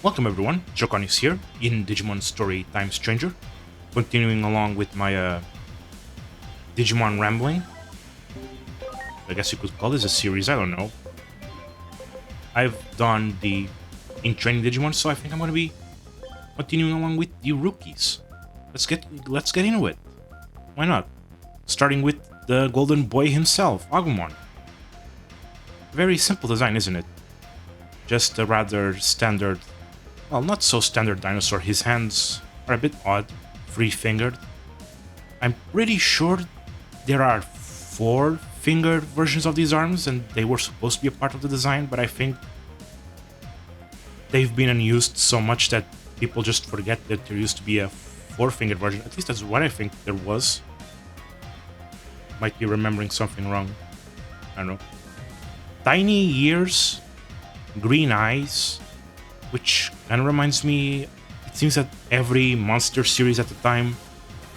Welcome everyone, Jokon is here in Digimon Story Time Stranger, continuing along with my Digimon Rambling. I guess you could call this a series, I don't know. I've done the in training Digimon, so I think I'm gonna be continuing along with the rookies. Let's get into it. Why not? Starting with the golden boy himself, Agumon. Very simple design, isn't it? Just a rather standard, well, not so standard dinosaur. His hands are a bit odd, three-fingered. I'm pretty sure there are four-fingered versions of these arms, and they were supposed to be a part of the design, but I think they've been unused so much that people just forget that there used to be a four-fingered version. At least that's what I think there was. Might be remembering something wrong. I don't know. Tiny ears, green eyes, which kind of reminds me, it seems that every monster series at the time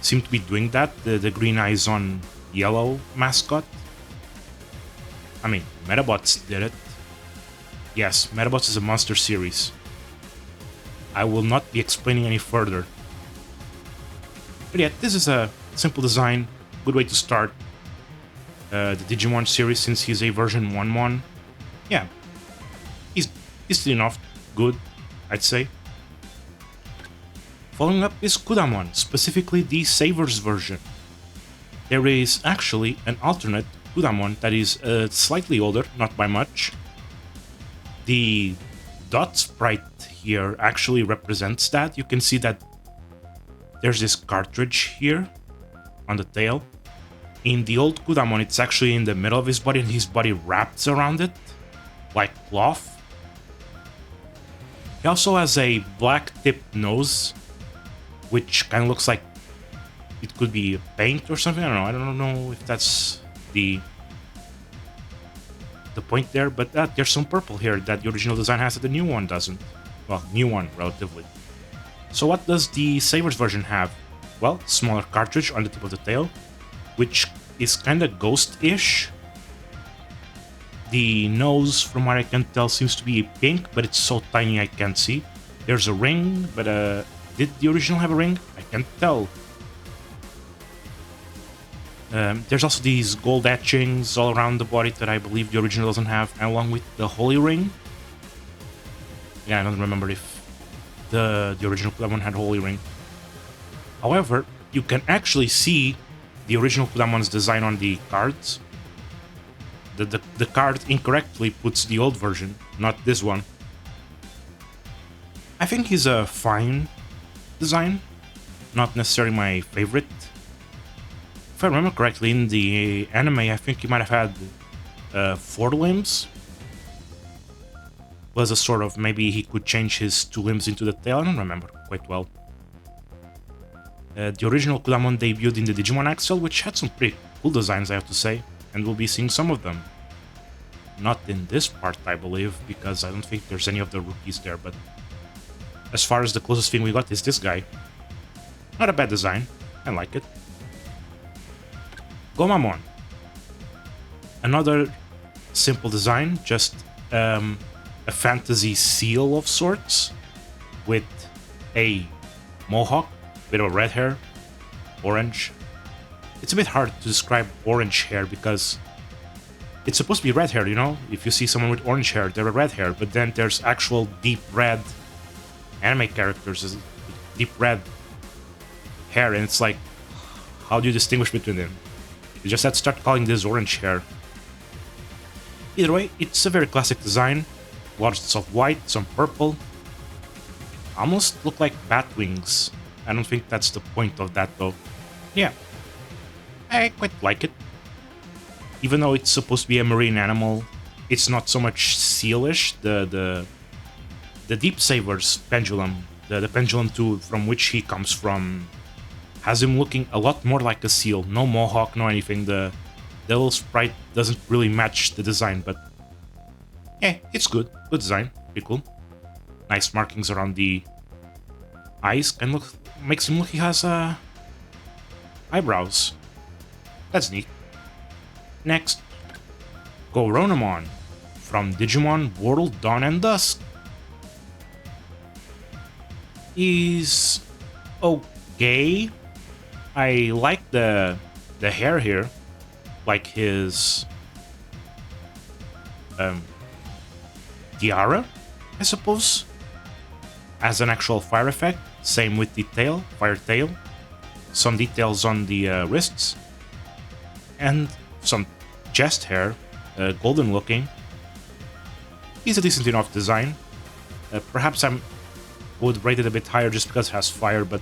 seemed to be doing that, the green eyes on yellow mascot. I mean, Metabots did it. Yes, Metabots is a monster series. I will not be explaining any further. But yeah, this is a simple design, good way to start the Digimon series since he's a version 1-1. Yeah, he's decent enough, good, I'd say. Following up is Kudamon, specifically the Savers version. There is actually an alternate Kudamon that is slightly older, not by much. The dot sprite here actually represents that. You can see that there's this cartridge here on the tail. In the old Kudamon, it's actually in the middle of his body and his body wraps around it, like cloth. He also has a black tipped nose, which kind of looks like it could be paint or something. I don't know if that's the point there, but there's some purple here that the original design has that the new one doesn't. Well, new one, relatively. So what does the Savers version have? Well, smaller cartridge on the tip of the tail, which is kind of ghost-ish. The nose, from what I can tell, seems to be pink, but it's so tiny I can't see. There's a ring, but did the original have a ring? I can't tell. There's also these gold etchings all around the body that I believe the original doesn't have, along with the holy ring. Yeah, I don't remember if the original one had holy ring. However, you can actually see the original Kudamon's design on the cards. The card incorrectly puts the old version, not this one. I think he's a fine design, not necessarily my favorite. If I remember correctly, in the anime, I think he might have had 4 limbs. Was a sort of, maybe he could change his 2 limbs into the tail, I don't remember quite well. The original Kudamon debuted in the Digimon Axel, which had some pretty cool designs, I have to say, and we'll be seeing some of them. Not in this part, I believe, because I don't think there's any of the rookies there, but as far as the closest thing we got is this guy. Not a bad design, I like it. Gomamon. Another simple design, just a fantasy seal of sorts, with a mohawk, bit of red hair, orange. It's a bit hard to describe orange hair because it's supposed to be red hair, you know? If you see someone with orange hair, they're a red hair, but then there's actual deep red anime characters with deep red hair, and it's like, how do you distinguish between them? You just have to start calling this orange hair. Either way, it's a very classic design. Lots of white, some purple. Almost look like bat wings. I don't think that's the point of that though. Yeah, I quite like it. Even though it's supposed to be a marine animal, it's not so much sealish. The Deep Savers pendulum, the pendulum too, from which he comes from, has him looking a lot more like a seal. No mohawk, no anything. The little sprite doesn't really match the design, but yeah, it's good. Good design, pretty cool. Nice markings around the eyes, and makes him look he has eyebrows. That's neat. Next, Goronamon from Digimon World Dawn and Dusk. is okay. I like the hair here, like his tiara, I suppose, as an actual fire effect. Same with the tail, fire tail. Some details on the wrists, and some chest hair, golden looking. He's a decent enough design. Perhaps I would rate it a bit higher just because it has fire, but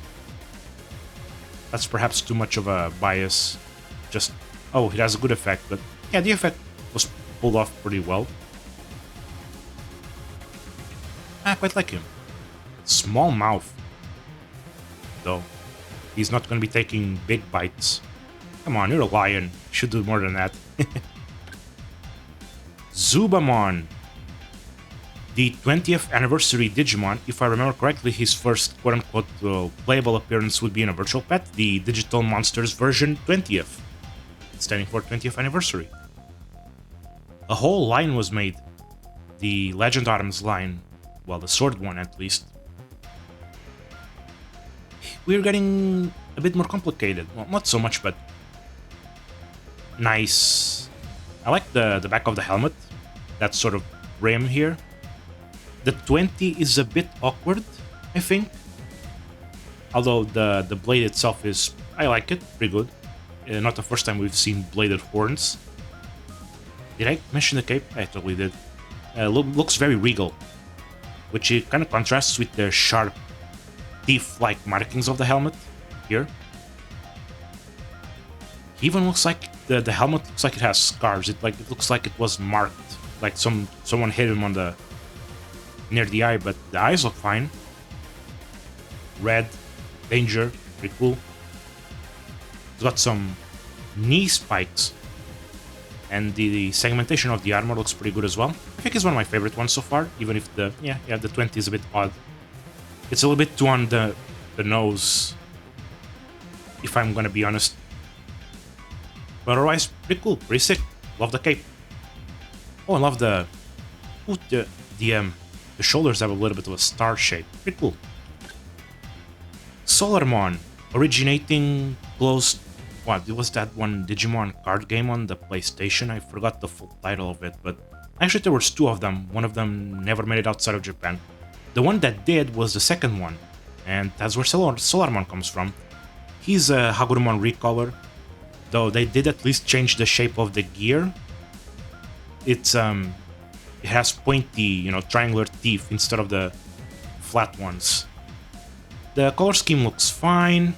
that's perhaps too much of a bias. Just, oh, it has a good effect, but yeah, the effect was pulled off pretty well. I quite like him. Small mouth, though. He's not going to be taking big bites. Come on, you're a lion. You should do more than that. Zubamon. The 20th anniversary Digimon. If I remember correctly, his first quote-unquote playable appearance would be in a virtual pet, the Digital Monsters version 20th, standing for 20th anniversary. A whole line was made. The Legend Items line, well, the sword one at least. We're getting a bit more complicated. Well, not so much, but nice. I like the back of the helmet, that sort of rim here. The 20 is a bit awkward, I think. Although the blade itself is, I like it, pretty good. Not the first time we've seen bladed horns. Did I mention the cape? I totally did. Looks very regal, which it kind of contrasts with the sharp teeth-like markings of the helmet here. He even looks like the helmet looks like it has scars. It looks like it was marked, like someone hit him on the near the eye, but the eyes look fine. Red, danger, pretty cool. It's got some knee spikes, and the segmentation of the armor looks pretty good as well. I think it's one of my favorite ones so far, even if the 20 is a bit odd. It's a little bit too on the nose, if I'm gonna be honest. But otherwise, pretty cool, pretty sick. Love the cape. Oh, I love the shoulders have a little bit of a star shape. Pretty cool. Solarmon, originating close. What was that one Digimon card game on the PlayStation? I forgot the full title of it, but actually there was two of them. One of them never made it outside of Japan. The one that did was the second one, and that's where Solarmon comes from. He's a Hagurumon recolor, though they did at least change the shape of the gear. It has pointy, triangular teeth instead of the flat ones. The color scheme looks fine.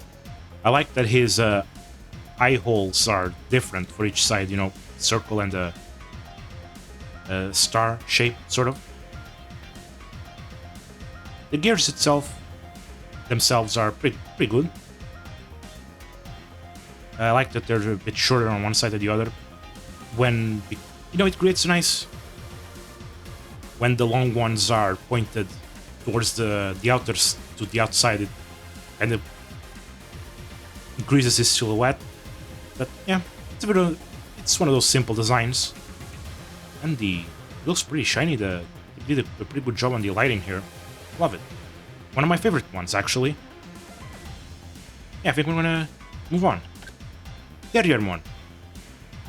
I like that his eye holes are different for each side, circle and a star shape, sort of. The gears themselves are pretty good. I like that they're a bit shorter on one side than the other. When, it creates a nice... When the long ones are pointed towards the outside, it kind of increases his silhouette. But yeah, it's one of those simple designs. And it looks pretty shiny. They did a pretty good job on the lighting here. Love it. One of my favorite ones, actually. Yeah, I think we're gonna move on. Terriermon.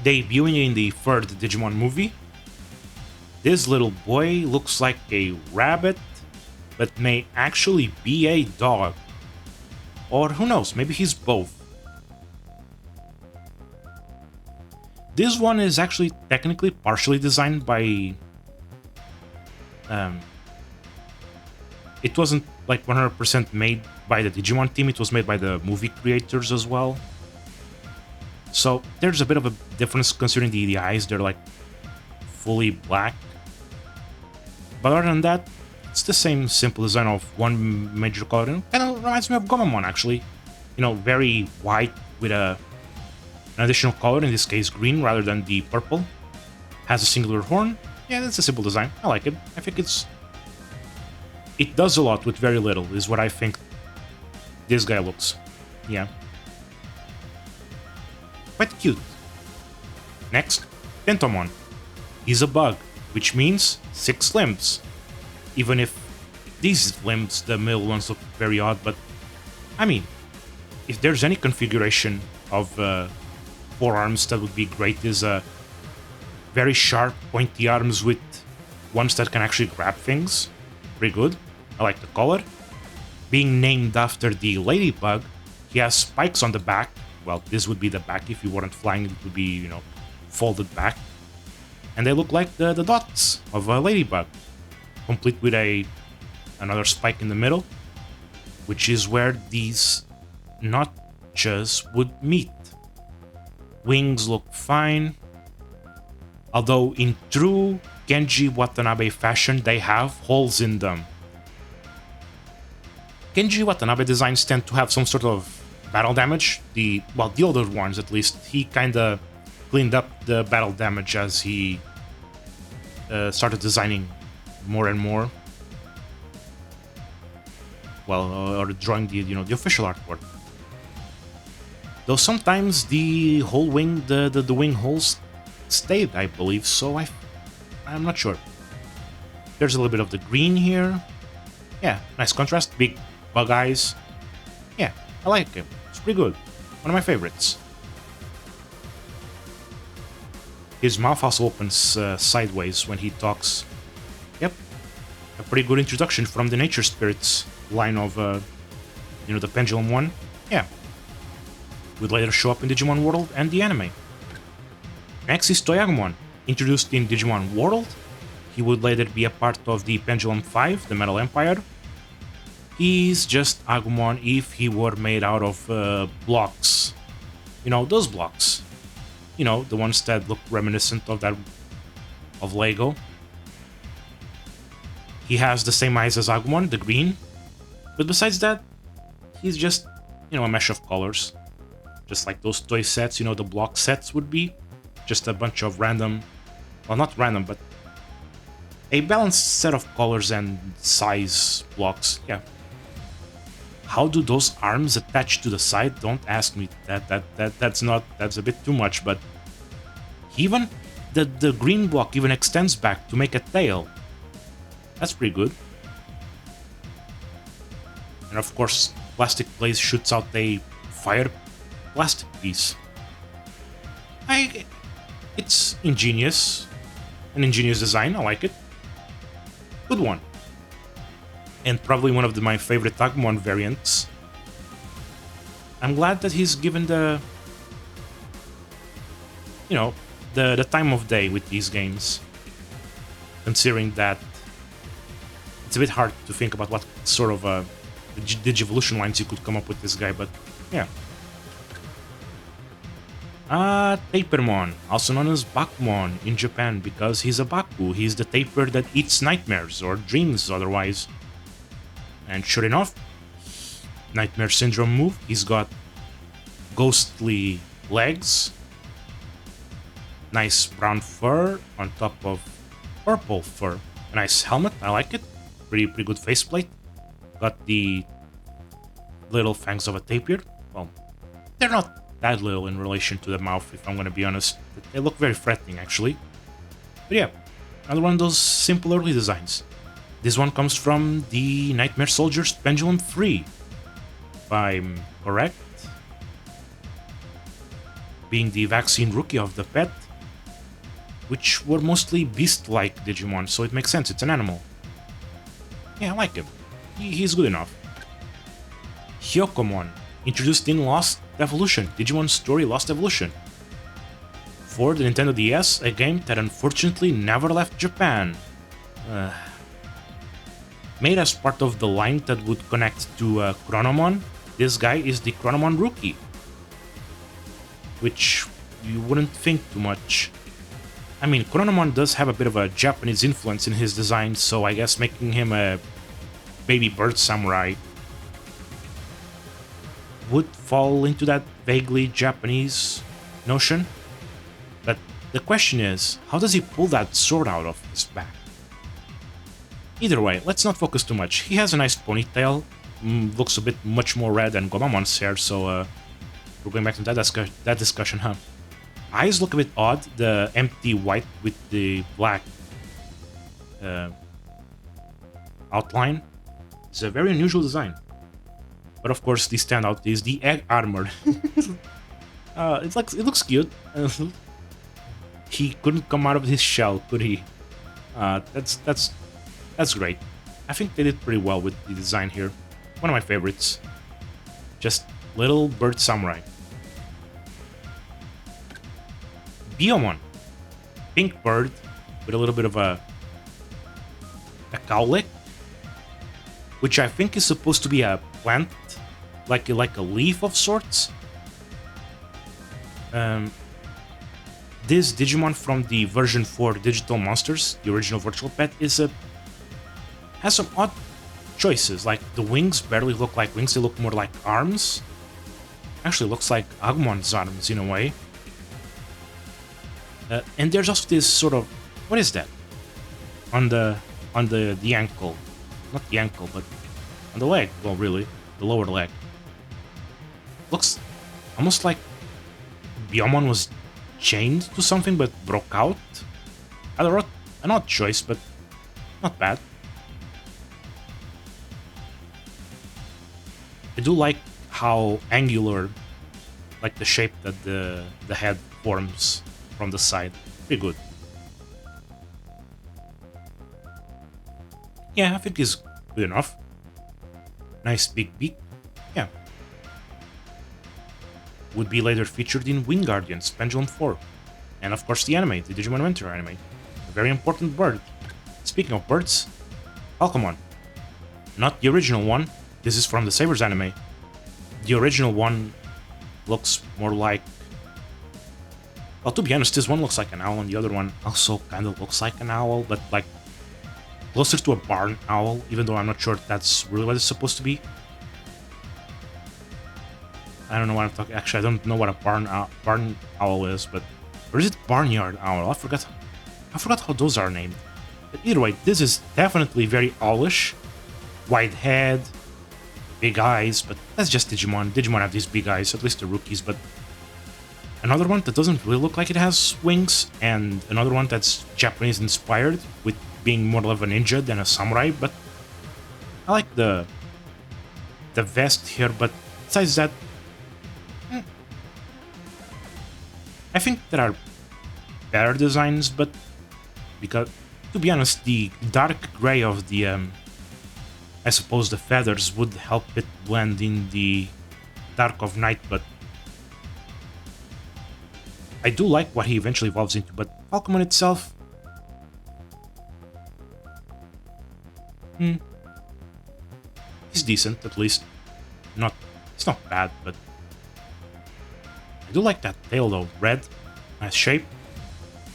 Debuting in the third Digimon movie. This little boy looks like a rabbit, but may actually be a dog. Or who knows, maybe he's both. This one is actually technically partially designed by... it wasn't like 100% made by the Digimon team, it was made by the movie creators as well. So there's a bit of a difference considering the eyes, they're like fully black. But other than that, it's the same simple design of one major color. Kind of reminds me of Gomamon actually. Very white with an additional color, in this case green rather than the purple. Has a singular horn. Yeah, that's a simple design. I like it. I think it does a lot with very little, is what I think this guy looks. Yeah. Quite cute. Next, Tentomon. He's a bug, which means 6 limbs. Even if These limbs, the middle ones, look very odd, but I mean, if there's any configuration of forearms that would be great, is very sharp, pointy arms with ones that can actually grab things. Pretty good. I like the color. Being named after the ladybug, he has spikes on the back. Well, this would be the back. If you weren't flying, it would be, folded back. And they look like the dots of a ladybug, complete with another spike in the middle, which is where these notches would meet. Wings look fine, although in true Genji Watanabe fashion, they have holes in them. Genji Watanabe designs tend to have some sort of battle damage. The older ones, at least, he kinda cleaned up the battle damage as he started designing more and more. Well, or drawing the official artwork. Though sometimes the whole wing, the wing holes stayed, I believe, so I'm not sure. There's a little bit of the green here. Yeah, nice contrast, big bug eyes. Yeah, I like him. It's pretty good. One of my favorites. His mouth also opens sideways when he talks. Yep, a pretty good introduction from the Nature Spirits line of, the Pendulum one. Yeah, would later show up in Digimon World and the anime. Next is Toyagumon. Introduced in Digimon World, he would later be a part of the Pendulum 5, the Metal Empire. He's just Agumon if he were made out of blocks. Those blocks. The ones that look reminiscent of Lego. He has the same eyes as Agumon, the green. But besides that, he's just, a mesh of colors. Just like those toy sets, the block sets would be. Just a bunch of random, well, not random, but a balanced set of colors and size blocks. Yeah. How do those arms attach to the side? Don't ask me. That's a bit too much, but even the green block even extends back to make a tail. That's pretty good. And of course, Plastic Blaze shoots out a fire plastic piece. It's ingenious. An ingenious design, I like it. Good one. And probably one of my favorite Agumon variants. I'm glad that he's given the time of day with these games. Considering that it's a bit hard to think about what sort of Digivolution lines you could come up with this guy, but yeah. Tapermon, also known as Bakumon in Japan, because he's a Baku. He's the taper that eats nightmares, or dreams otherwise. And sure enough, Nightmare Syndrome move, he's got ghostly legs, nice brown fur on top of purple fur, a nice helmet, I like it, pretty good faceplate, got the little fangs of a tapir. Well, they're not that little in relation to the mouth, if I'm gonna be honest. They look very threatening, actually. But yeah, another one of those simple early designs. This one comes from the Nightmare Soldiers Pendulum 3, if I'm correct. Being the vaccine rookie of the pet, which were mostly beast-like Digimon, so it makes sense, it's an animal. Yeah, I like him. He's good enough. Hyokomon, introduced in Lost Evolution, Digimon Story Lost Evolution. For the Nintendo DS, a game that unfortunately never left Japan. Made as part of the line that would connect to Chronomon, this guy is the Chronomon Rookie. Which you wouldn't think too much. I mean, Chronomon does have a bit of a Japanese influence in his design, so I guess making him a baby bird samurai would fall into that vaguely Japanese notion. But the question is, how does he pull that sword out of his back? Either way, let's not focus too much. He has a nice ponytail, looks a bit much more red than Gomamon's hair, so we're going back to that discussion, huh? Eyes look a bit odd, the empty white with the black outline. It's a very unusual design. But of course, the standout is the egg armor. It looks cute. He couldn't come out of his shell, could he? That's great. I think they did pretty well with the design here. One of my favorites. Just little bird samurai. Biomon. Pink bird with a little bit of a cowlick, which I think is supposed to be a plant, like a leaf of sorts. This Digimon from the version 4 Digital Monsters, the original virtual pet, has some odd choices. Like the wings barely look like wings; they look more like arms. Actually, looks like Agumon's arms in a way. And there's also this sort of, what is that? On the ankle, not the ankle, but on the leg. Well, really, the lower leg. Looks almost like Biomon was chained to something but broke out. An odd choice, but not bad. I do like how angular, like the shape that the head forms from the side. Pretty good. Yeah, I think it's good enough. Nice big beak. Yeah. Would be later featured in Wing Guardians, Pendulum 4. And of course the anime, the Digimon Adventure anime. A very important bird. Speaking of birds, Falcomon. Not the original one, this is from the Sabers anime. The original one looks more like... Well, to be honest, this one looks like an owl and the other one also kind of looks like an owl, but like closer to a barn owl, even though I'm not sure that's really what it's supposed to be. I don't know what I'm talking. Actually, I don't know what a barn owl is, but or is it barnyard owl? I forgot how those are named. But either way, this is definitely very owlish, wide head, big eyes. But that's just Digimon. Digimon have these big eyes, at least the rookies. But another one that doesn't really look like it has wings, and another one that's Japanese inspired, with being more of a ninja than a samurai. But I like the vest here. But besides that, I think there are better designs, but because, to be honest, the dark gray of the, I suppose the feathers would help it blend in the dark of night, but I do like what he eventually evolves into, but Falcomon itself, he's decent, at least. It's not bad, but I do like that tail though, red, nice shape,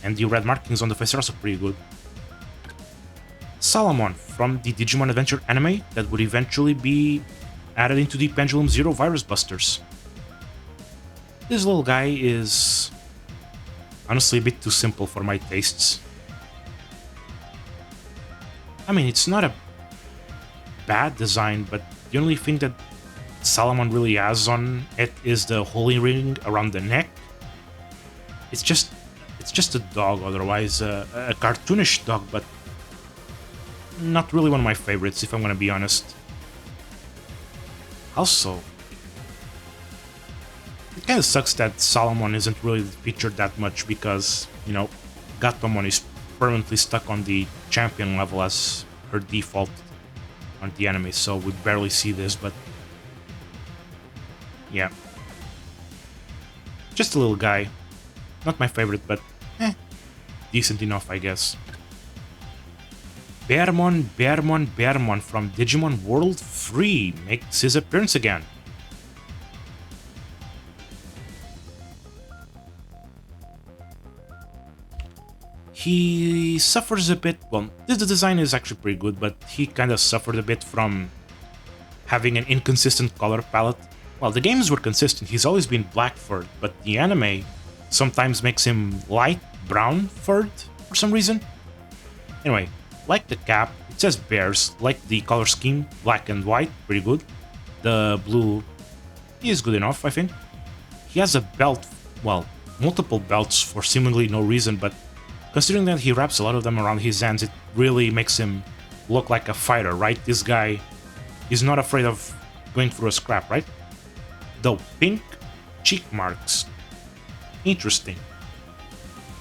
and the red markings on the face are also pretty good. Salamon from the Digimon Adventure anime that would eventually be added into the Pendulum Zero Virus Busters. This little guy is honestly a bit too simple for my tastes. I mean, it's not a bad design, but the only thing that Salamon really has on it is the holy ring around the neck. It's just a dog, otherwise a cartoonish dog, but not really one of my favorites, if I'm gonna be honest. Also, it kind of sucks that Salamon isn't really featured that much because, you know, Gatomon is permanently stuck on the champion level as her default on the anime, so we barely see this, but yeah. Just a little guy. Not my favorite, but decent enough, I guess. Bearmon from Digimon World 3 makes his appearance again. He suffers a bit, well, the design is actually pretty good, but he kind of suffered a bit from having an inconsistent color palette. Well, the games were consistent, he's always been black furred, but the anime sometimes makes him light brown furred for some reason. Anyway, like the cap, it says bears, like the color scheme, black and white, pretty good. The blue is good enough, I think. He has a belt, well, multiple belts for seemingly no reason, but considering that he wraps a lot of them around his hands, it really makes him look like a fighter, right? This guy He's not afraid of going through a scrap, right? Though pink cheek marks. Interesting.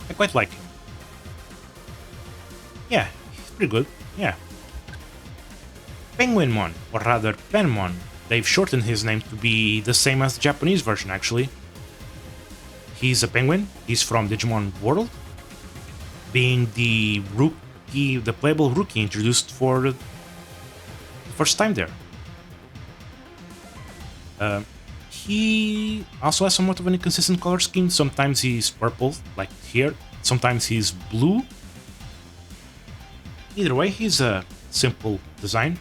I quite like him. Yeah, he's pretty good. Yeah. Penguinmon, or rather Penmon. They've shortened his name to be the same as the Japanese version, actually. He's a penguin. He's from Digimon World, being the rookie, the playable rookie introduced for the first time there. He also has somewhat of an inconsistent color scheme. Sometimes he's purple, like here. Sometimes he's blue. Either way, he's a simple design.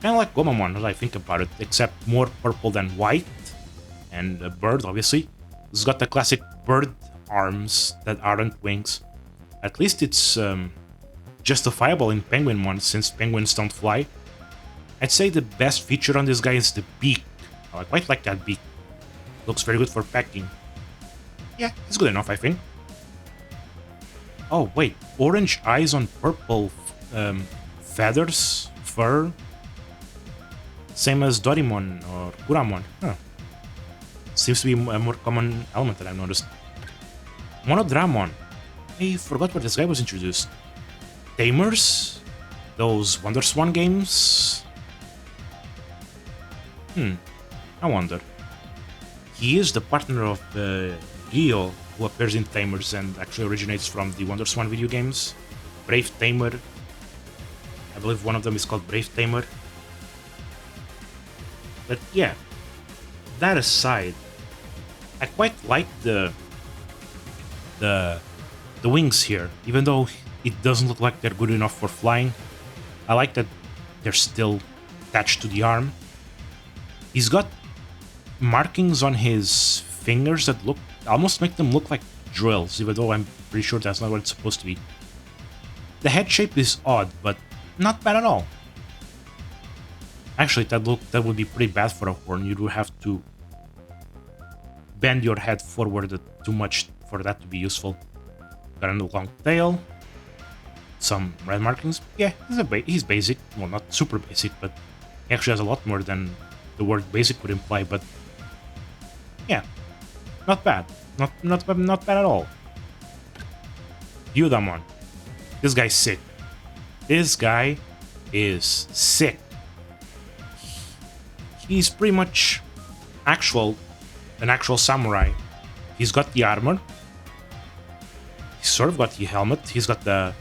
Kind of like Gomamon, as I think about it, except more purple than white. And a bird, obviously. He's got the classic bird arms that aren't wings. At least it's justifiable in Penguinmon, since penguins don't fly. I'd say the best feature on this guy is the beak. I quite like that beak. Looks very good for packing. Yeah, it's good enough, I think. Oh, wait. Orange eyes on purple feathers, fur. Same as Dorimon or Kuramon. Huh. Seems to be a more common element that I've noticed. Monodramon. I forgot where this guy was introduced. Tamers? Those WonderSwan games? I wonder. He is the partner of Rio, who appears in Tamers and actually originates from the WonderSwan video games. Brave Tamer. I believe one of them is called Brave Tamer. But yeah, that aside, I quite like the wings here, even though it doesn't look like they're good enough for flying. I like that they're still attached to the arm. He's got markings on his fingers that almost make them look like drills, even though I'm pretty sure that's not what it's supposed to be. The head shape is odd, but not bad at all. Actually, that would be pretty bad for a horn. You would have to bend your head forward too much for that to be useful. Got a long tail, some red markings. Yeah, he's basic. Well, not super basic, but he actually has a lot more than the word basic would imply. But yeah, not bad. Not bad at all. Yudamon. This guy's sick. This guy is sick. He's pretty much an actual samurai. He's got the armor. He's sort of got the helmet. He's got the...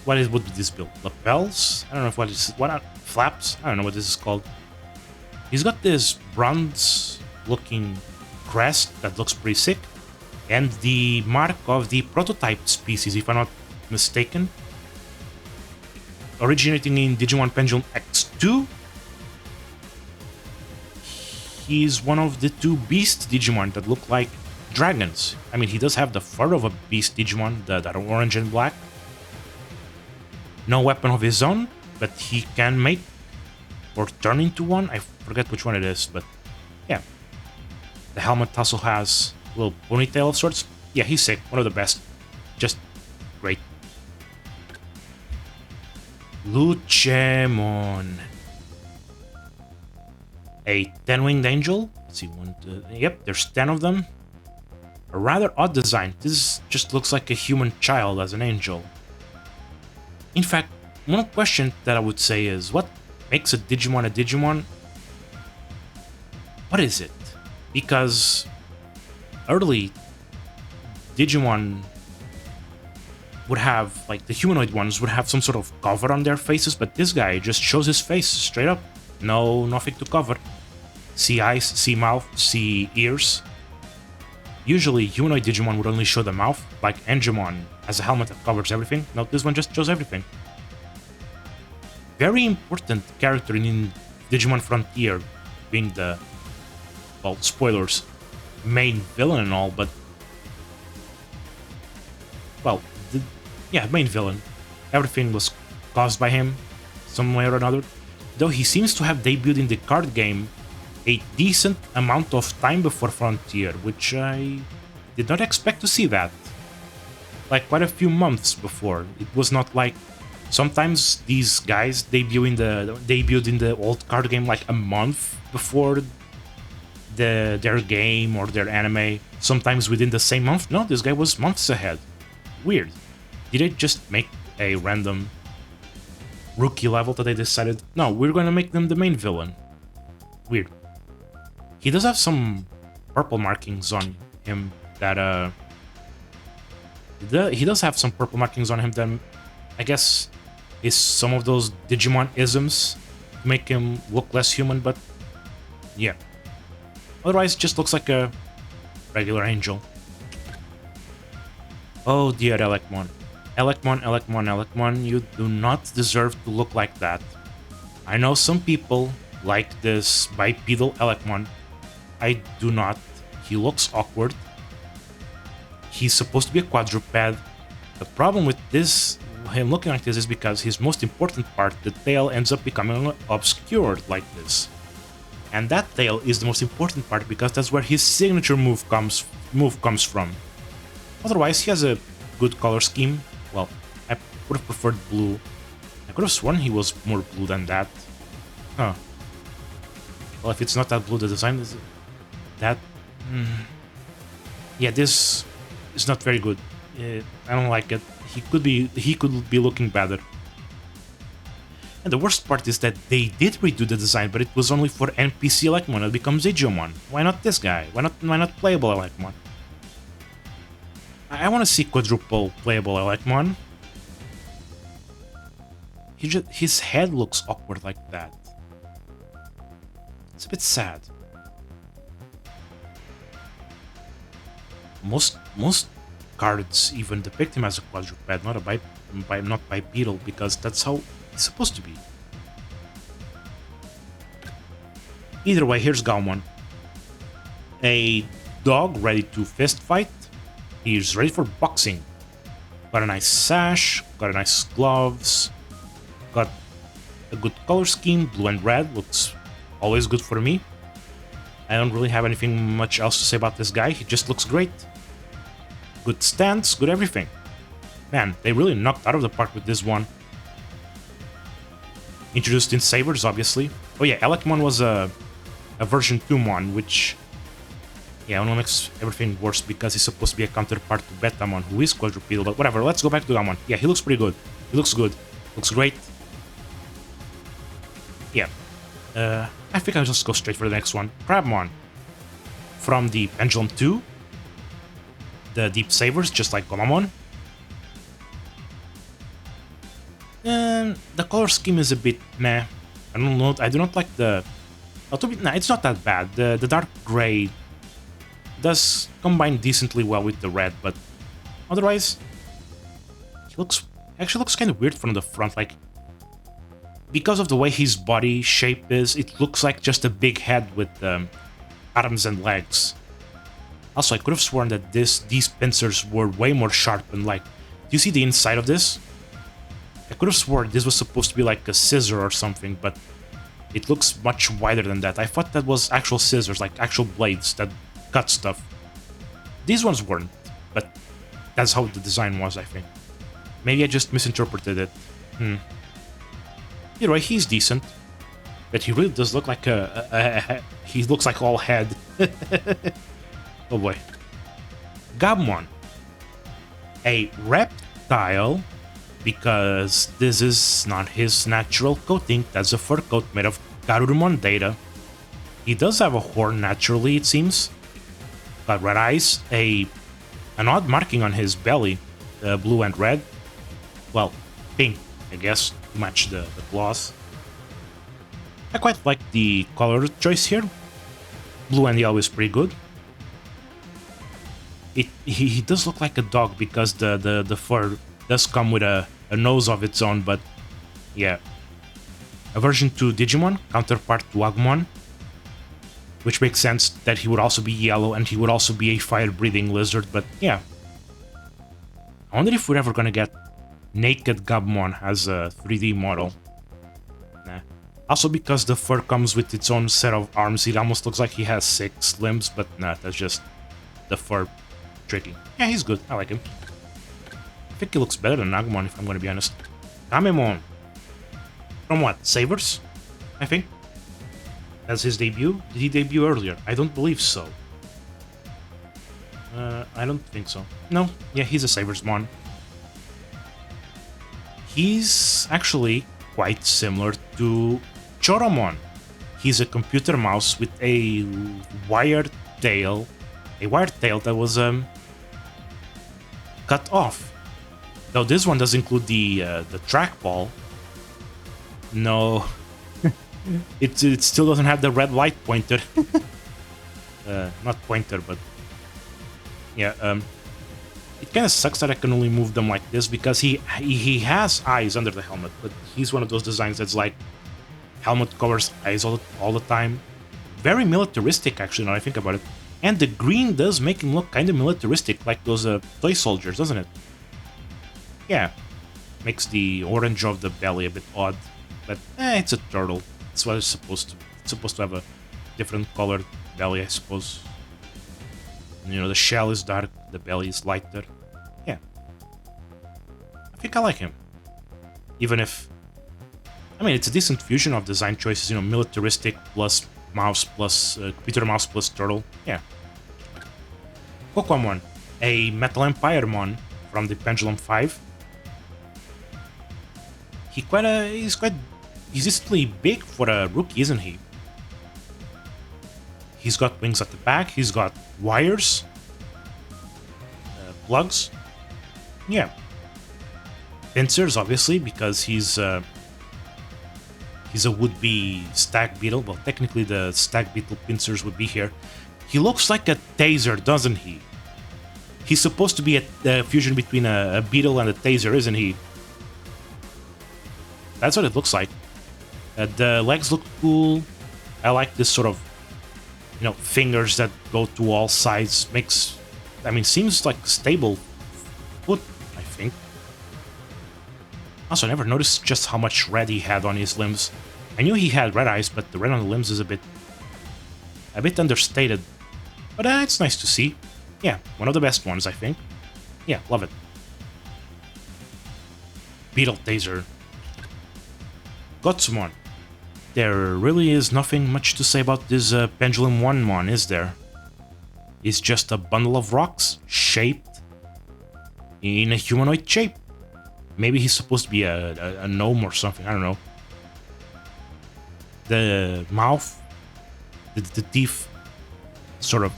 What would this build? Lapels? I don't know what flaps? I don't know what this is called. He's got this bronze-looking crest that looks pretty sick. And the mark of the prototype species, if I'm not mistaken. Originating in Digimon Pendulum X2. He's one of the two beast Digimon that look like dragons. I mean, he does have the fur of a beast Digimon, that are orange and black. No weapon of his own, but he can make or turn into one. I forget which one it is, but yeah. The helmet also has a little ponytail of sorts. Yeah, he's sick. One of the best. Just great. Lucemon. A 10-winged angel. Let's see, yep, there's 10 of them. A rather odd design. This just looks like a human child as an angel. In fact, one question that I would say is, what makes a Digimon a Digimon? What is it? Because early Digimon would have, like the humanoid ones would have some sort of cover on their faces, but this guy just shows his face straight up. No, nothing to cover. See eyes, see mouth, see ears. Usually, humanoid Digimon would only show the mouth, like Angemon has a helmet that covers everything. No, this one just shows everything. Very important character in Digimon Frontier, being the, well, spoilers, main villain and all, but, well, main villain. Everything was caused by him, some way or another. Though he seems to have debuted in the card game a decent amount of time before Frontier, which I did not expect to see that. Like quite a few months before. It was not like Sometimes these guys debuted in the old card game like a month before their game or their anime. Sometimes within the same month. No, this guy was months ahead. Weird. Did they just make a random rookie level that they decided, no, we're gonna make them the main villain? Weird. He does have some purple markings on him that he does have some purple markings on him that I guess is some of those Digimon isms to make him look less human, but yeah. Otherwise, just looks like a regular angel. Oh dear, Elecmon. Elecmon, Elecmon, Elecmon, you do not deserve to look like that. I know some people like this bipedal Elecmon. I do not. He looks awkward. He's supposed to be a quadruped. The problem with this, him looking like this, is because his most important part, the tail, ends up becoming obscured like this. And that tail is the most important part because that's where his signature move comes from. Otherwise, he has a good color scheme. Well, I would have preferred blue. I could have sworn he was more blue than that. Huh. Well, if it's not that blue, the design is that. Yeah, this is not very good. I don't like it. He could be looking better. And the worst part is that they did redo the design, but it was only for NPC Elecmon. It becomes Digimon. Why not this guy? Why not playable Elecmon? I want to see quadruple playable Elecmon. His head looks awkward like that. It's a bit sad. Most cards even depict him as a quadruped, not bipedal, because that's how it's supposed to be. Either way, here's Gaumon. A dog ready to fist fight. He's ready for boxing. Got a nice sash, got a nice gloves, got a good color scheme, blue and red, looks always good for me. I don't really have anything much else to say about this guy, he just looks great. Good stance, good everything. Man, they really knocked out of the park with this one. Introduced in Sabers, obviously. Oh yeah, Elecmon was a version 2mon, which yeah, only makes everything worse because he's supposed to be a counterpart to Betamon, who is quadrupedal, but whatever, let's go back to Gaumon. Yeah, he looks pretty good. He looks good. Looks great. Yeah. I think I'll just go straight for the next one. Crabmon. From the Pendulum 2. The Deep Savers, just like Gomamon. And the color scheme is a bit meh. I don't know, I do not like the... Nah, it's not that bad. The dark gray does combine decently well with the red, but otherwise, he actually looks kind of weird from the front, like, because of the way his body shape is, it looks like just a big head with arms and legs. Also, I could have sworn that these pincers were way more sharp and like, do you see the inside of this? I could have sworn this was supposed to be like a scissor or something, but it looks much wider than that. I thought that was actual scissors, like actual blades that cut stuff. These ones weren't, but that's how the design was, I think. Maybe I just misinterpreted it. Either way, he's decent, but he really does look like he looks like all head. Oh boy. Gabumon. A reptile, because this is not his natural coating. That's a fur coat made of Garurumon data. He does have a horn naturally, it seems. Got red eyes, an odd marking on his belly, blue and red. Well, pink, I guess, to match the claws. I quite like the color choice here. Blue and yellow is pretty good. He does look like a dog because the fur does come with a nose of its own, but yeah. A version 2 Digimon, counterpart to Agumon, which makes sense that he would also be yellow and he would also be a fire-breathing lizard, but yeah. I wonder if we're ever gonna get naked Gabumon as a 3D model. Nah. Also because the fur comes with its own set of arms, it almost looks like he has 6 limbs, but nah, that's just the fur tricky. Yeah, he's good, I like him. I think he looks better than Agumon, if I'm gonna be honest. Kamemon. From what? Savers? I think. That's his debut? Did he debut earlier? I don't believe so. I don't think so. No, yeah, he's a Saversmon. He's actually quite similar to Choromon. He's a computer mouse with a wired tail. A wired tail that was cut off. Though this one does include the trackball. No, it still doesn't have the red light pointer. Not pointer, but yeah. It kind of sucks that I can only move them like this because he has eyes under the helmet, but he's one of those designs that's like helmet covers eyes all the time. Very militaristic, actually, now I think about it. And the green does make him look kind of militaristic, like those toy soldiers, doesn't it? Yeah, makes the orange of the belly a bit odd, but it's a turtle. That's what it's supposed to. It's supposed to have a different colored belly, I suppose. You know, the shell is dark, the belly is lighter. Yeah. I think I like him. Even if... I mean, it's a decent fusion of design choices, you know, militaristic plus mouse plus... computer mouse plus turtle. Yeah. Kokomon, a Metal Empire mon from the Pendulum 5. He's decently big for a rookie, isn't he? He's got wings at the back, he's got wires, plugs, yeah. Pincers, obviously, because he's a would-be stag beetle. Well, technically the stag beetle pincers would be here. He looks like a taser, doesn't he? He's supposed to be a fusion between a beetle and a taser, isn't he? That's what it looks like. The legs look cool. I like this sort of, you know, fingers that go to all sides. Seems like a stable foot, I think. Also, I never noticed just how much red he had on his limbs. I knew he had red eyes, but the red on the limbs is a bit understated. But it's nice to see. Yeah, one of the best ones, I think. Yeah, love it. Beetle Taser. Gotsumon. There really is nothing much to say about this Pendulum 1 mon, is there? It's just a bundle of rocks, shaped in a humanoid shape. Maybe he's supposed to be a gnome or something, I don't know. The mouth, the teeth sort of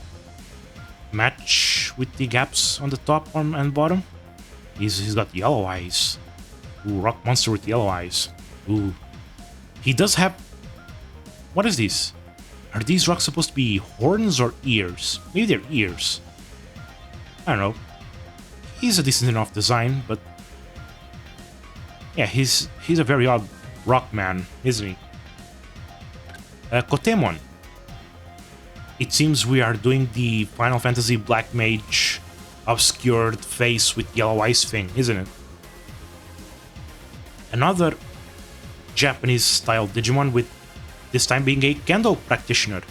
match with the gaps on the top and bottom. He's got yellow eyes. Ooh, rock monster with yellow eyes. Ooh. He does have... What is this? Are these rocks supposed to be horns or ears? Maybe they're ears. I don't know. He's a decent enough design, but... yeah, he's a very odd rock man, isn't he? Kotemon. It seems we are doing the Final Fantasy Black Mage obscured face with yellow eyes thing, isn't it? Another Japanese-style Digimon with this time being a Kendo practitioner.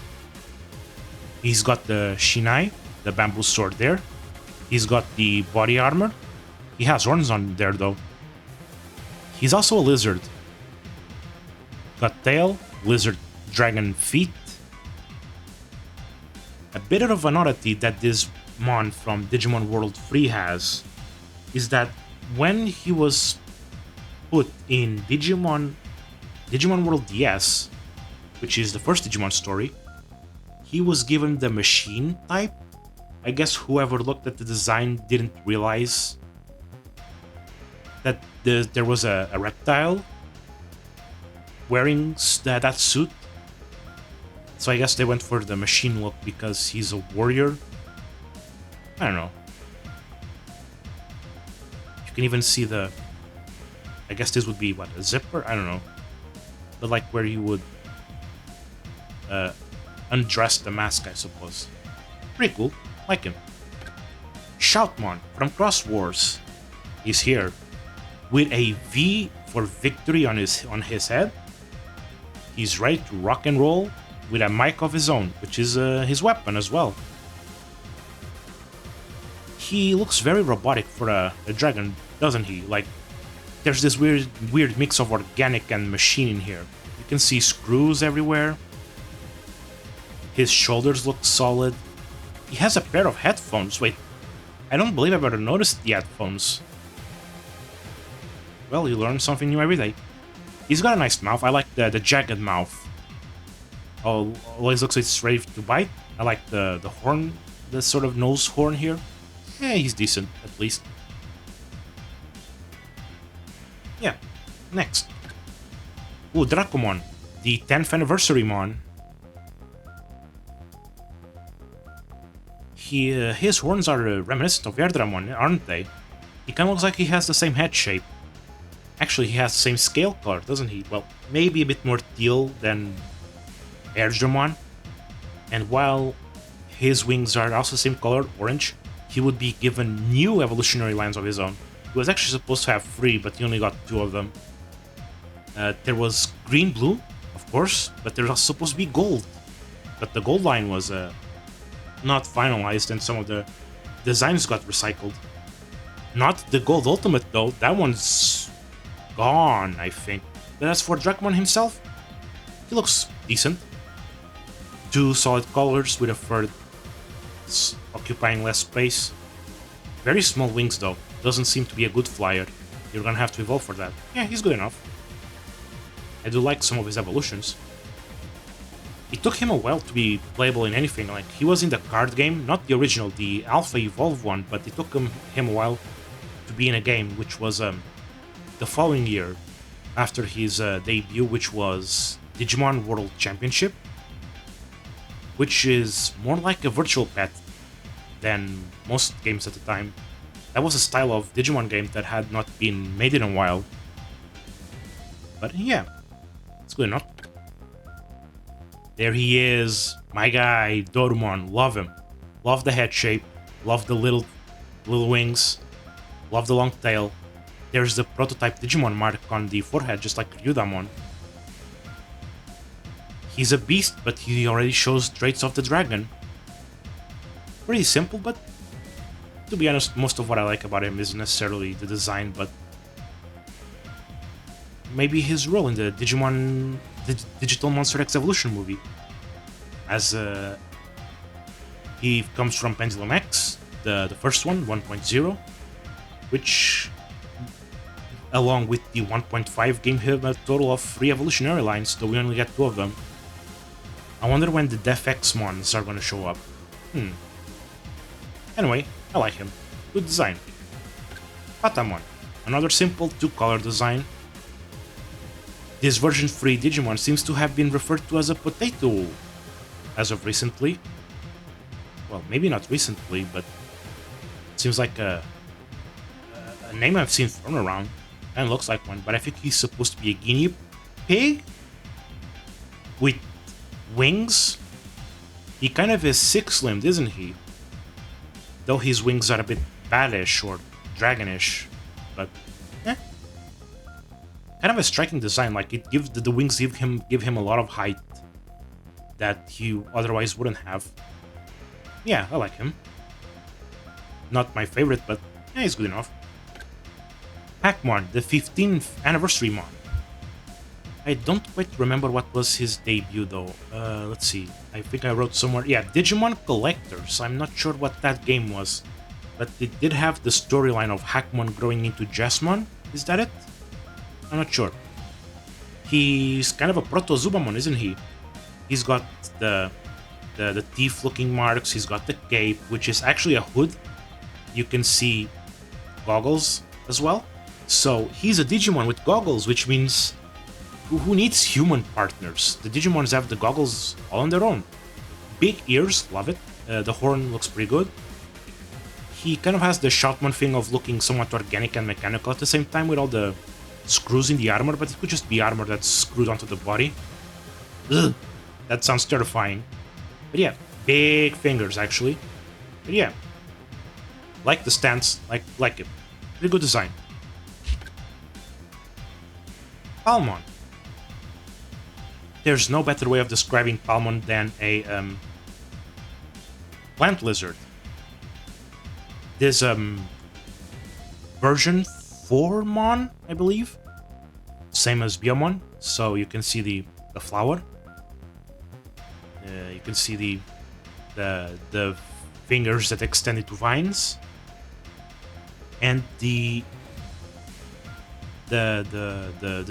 He's got the Shinai, the bamboo sword there. He's got the body armor. He has horns on there though. He's also a lizard. Got tail, lizard dragon feet. A bit of an oddity that this mon from Digimon World 3 has is that when he was put in Digimon World DS, which is the first Digimon story, he was given the machine type. I guess whoever looked at the design didn't realize that there was a reptile wearing that suit. So I guess they went for the machine look because he's a warrior. I don't know. You can even see the... I guess this would be, what, a zipper? I don't know. But like where you would undress the mask, I suppose. Pretty cool. Like him. Shoutmon from Cross Wars is here with a V for victory on his head. He's ready to rock and roll with a mic of his own, which is his weapon as well. He looks very robotic for a dragon, doesn't he? Like, There's this weird mix of organic and machine in here. You can see screws everywhere. His shoulders look solid. He has a pair of headphones. Wait, I don't believe I've ever noticed the headphones. Well, you learn something new every day. He's got a nice mouth. I like the jagged mouth. Always looks like it's ready to bite. I like the horn, the sort of nose horn here. Yeah, he's decent, at least. Yeah, next. Ooh, Dracomon, the 10th anniversary mon. His horns are reminiscent of Erdramon, aren't they? He kind of looks like he has the same head shape. Actually, he has the same scale color, doesn't he? Well, maybe a bit more teal than Erdramon. And while his wings are also the same color, orange, he would be given new evolutionary lines of his own. He was actually supposed to have 3, but he only got 2 of them. There was green-blue, of course, but there was also supposed to be gold. But the gold line was not finalized, and some of the designs got recycled. Not the gold ultimate, though. That one's gone, I think. But as for Dracmon himself, he looks decent. 2 solid colors with a third occupying less space. Very small wings, though. Doesn't seem to be a good flyer. You're gonna have to evolve for that. Yeah, he's good enough. I do like some of his evolutions. It took him a while to be playable in anything. Like, he was in the card game, not the original, the Alpha Evolve one, but it took him a while to be in a game, which was the following year after his debut, which was Digimon World Championship, which is more like a virtual pet than most games at the time. That was a style of Digimon game that had not been made in a while. But yeah, it's good enough. There he is, my guy, Dorumon. Love him. Love the head shape. Love the little wings. Love the long tail. There's the prototype Digimon mark on the forehead, just like Ryudamon. He's a beast, but he already shows traits of the dragon. Pretty simple, but to be honest, most of what I like about him isn't necessarily the design, but maybe his role in the Digimon Digital Monster X Evolution movie. As he comes from Pendulum X, the first one, 1.0, which, along with the 1.5, gave him a total of 3 evolutionary lines, though we only get 2 of them. I wonder when the Def X Mons are gonna show up. Anyway, I like him. Good design. Patamon, another simple 2-color design. This version 3 Digimon seems to have been referred to as a potato as of recently. Well, maybe not recently, but it seems like a name I've seen thrown around, and looks like one, but I think he's supposed to be a guinea pig with wings. He kind of is 6-limbed, isn't he? Though his wings are a bit badish or dragonish, but eh. Kind of a striking design. Like, it gives the wings give him a lot of height that he otherwise wouldn't have. Yeah, I like him. Not my favorite, but yeah, he's good enough. Pac-Mon, the 15th anniversary mon. I don't quite remember what was his debut though. Let's see. I think I wrote somewhere. Yeah, Digimon Collectors. I'm not sure what that game was, but it did have the storyline of Hackmon growing into Jesmon. Is that it? I'm not sure. He's kind of a proto-Zubamon, isn't he? He's got the teeth-looking marks. He's got the cape, which is actually a hood. You can see goggles as well. So he's a Digimon with goggles, which means who needs human partners? The Digimons have the goggles all on their own. Big ears, love it. The horn looks pretty good. He kind of has the Shoutmon thing of looking somewhat organic and mechanical at the same time with all the screws in the armor, but it could just be armor that's screwed onto the body. Ugh, that sounds terrifying. But yeah, big fingers actually. But yeah, like the stance, like it. Pretty good design. Palmon. There's no better way of describing Palmon than a plant lizard. This version 4mon, I believe. Same as Biomon, so you can see the flower. You can see the fingers that extend into vines, and the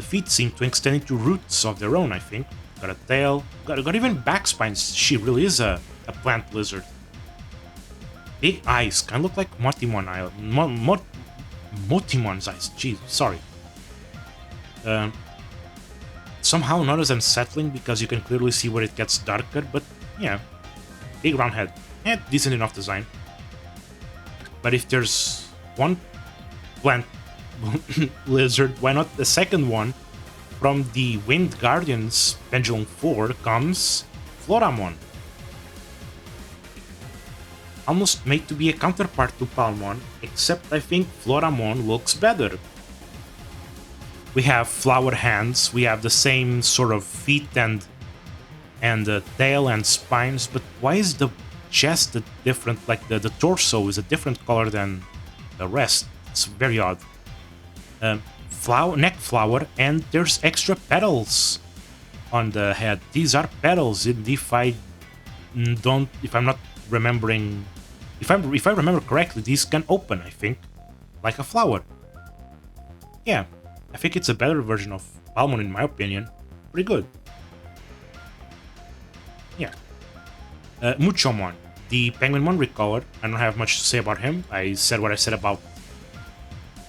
feet seem to extend into roots of their own. I think got a tail, got even back spines. She really is a plant lizard. Big eyes, kind of look like Motimon's eyes. Jeez, sorry. Somehow not as unsettling because you can clearly see where it gets darker, but yeah, big round head. Decent enough design. But if there's one plant lizard, why not the second one? From the Winged Guardians Pendulum 4 comes Floramon. Almost made to be a counterpart to Palmon, except I think Floramon looks better. We have flower hands, we have the same sort of feet and tail and spines, but why is the chest different? Like the torso is a different color than the rest. It's very odd. Neck flower, and there's extra petals on the head. These are petals. If I remember correctly, these can open, I think, like a flower. Yeah, I think it's a better version of Palmon in my opinion. Pretty good. Yeah. Muchomon, the Penguinmon recolor. I don't have much to say about him. I said what I said about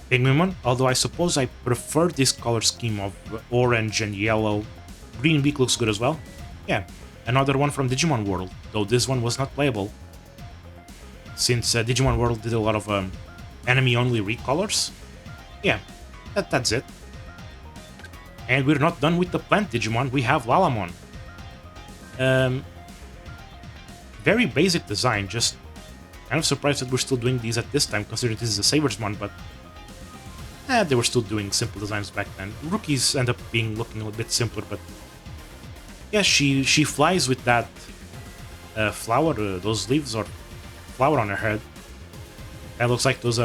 Penguinmon, although I suppose I prefer this color scheme of orange and yellow. Green beak looks good as well. Yeah, another one from Digimon World, though this one was not playable, since Digimon World did a lot of enemy-only recolors. Yeah, that's it. And we're not done with the plant Digimon, we have Lalamon. Very basic design, just kind of surprised that we're still doing these at this time, considering this is a Sabersmon, but they were still doing simple designs back then. Rookies end up looking a bit simpler, but yeah, she flies with that flower, those leaves or flower on her head. That looks like those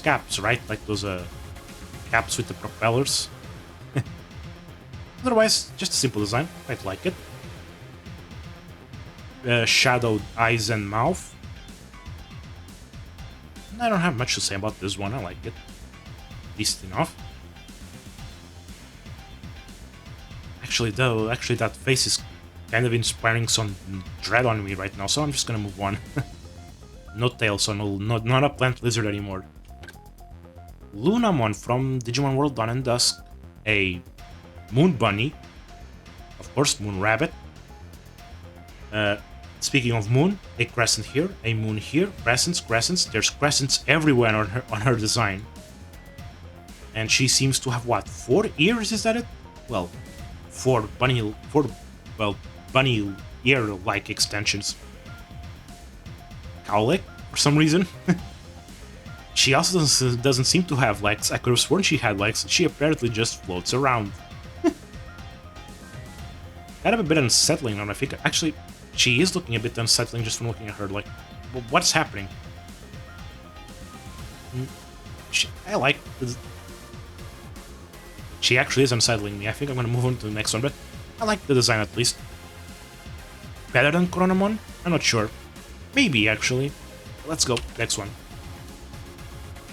caps, right? Like those caps with the propellers. Otherwise, just a simple design. I'd like it. Shadowed eyes and mouth. I don't have much to say about this one. I like it. Decent enough. Actually, that face is kind of inspiring some dread on me right now, so I'm just gonna move on. No tail, so not a plant lizard anymore. Lunamon from Digimon World Dawn and Dusk, a moon bunny, of course, moon rabbit. Speaking of moon, a crescent here, a moon here, crescents. There's crescents everywhere on her design. And she seems to have, what, 4 ears, is that it? Well, 4 bunny ear-like extensions. Cowlick, for some reason. She also doesn't seem to have legs. I could have sworn she had legs. She apparently just floats around. Kind of a bit unsettling, I think. Actually, she is looking a bit unsettling just from looking at her. Like, what's happening? I like... She actually is unsettling me. I think I'm going to move on to the next one, but I like the design at least. Better than Coronamon? I'm not sure. Maybe, actually. Let's go. Next one.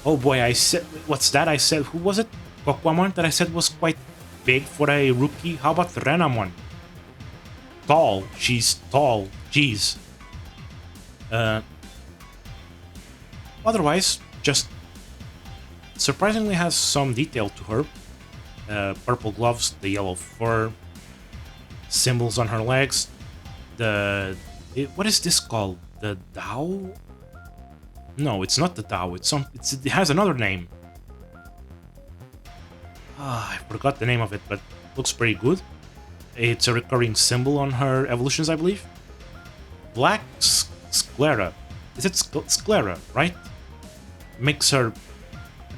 Oh boy, I said... What's that? I said... Who was it? Kokwamon that I said was quite big for a rookie? How about Renamon? Tall. She's tall. Jeez. Otherwise, just... surprisingly has some detail to her. Purple gloves, the yellow fur, symbols on her legs. What is this called? The Dao? No, it's not the Dao. It has another name. I forgot the name of it, but looks pretty good. It's a recurring symbol on her evolutions, I believe. Black sclera. Is it sclera, right? Makes her a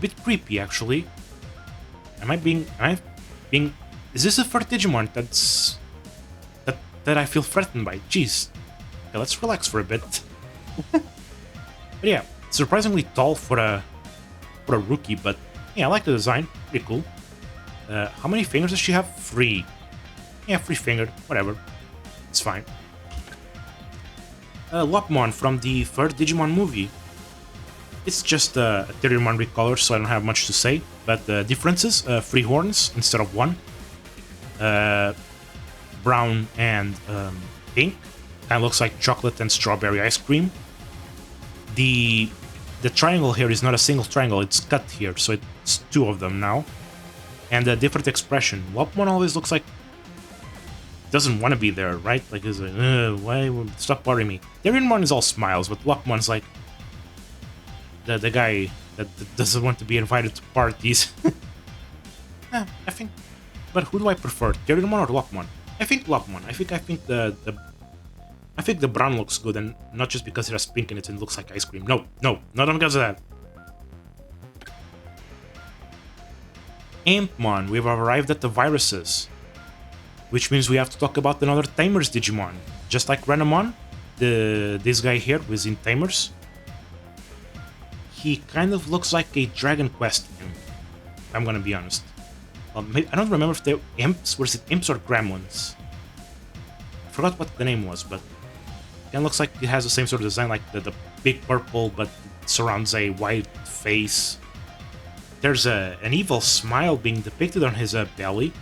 bit creepy, actually. Am I being... Is this a third Digimon that I feel threatened by? Jeez. Okay, let's relax for a bit. But yeah, surprisingly tall for a rookie, but Yeah, I like the design. Pretty cool. How many fingers does she have? 3. Yeah, 3-fingered. Whatever. It's fine. Lopmon from the third Digimon movie. It's just a Digimon recolor, so I don't have much to say. But the differences, 3 horns instead of 1. Brown and pink. Kind of looks like chocolate and strawberry ice cream. The triangle here is not a single triangle, it's cut here, so it's 2 of them now. And a different expression. Lopmon always looks like doesn't want to be there, right? Like he's like, why? Stop bothering me. Digimon is all smiles, but Lopmon's like the guy that doesn't want to be invited to parties. I think. But who do I prefer, Digimon or Lopmon? I think Lopmon. I think the brown looks good, and not just because it has pink in it and it looks like ice cream. No, not because of that. Impmon, we've arrived at the viruses. Which means we have to talk about another Tamers Digimon. Just like Renamon, this guy here who is in Tamers. He kind of looks like a Dragon Quest imp, I'm gonna be honest. I don't remember if they're imps, was it imps or gremlins? I forgot what the name was, but it looks like it has the same sort of design, like the big purple, but it surrounds a white face. There's an evil smile being depicted on his belly.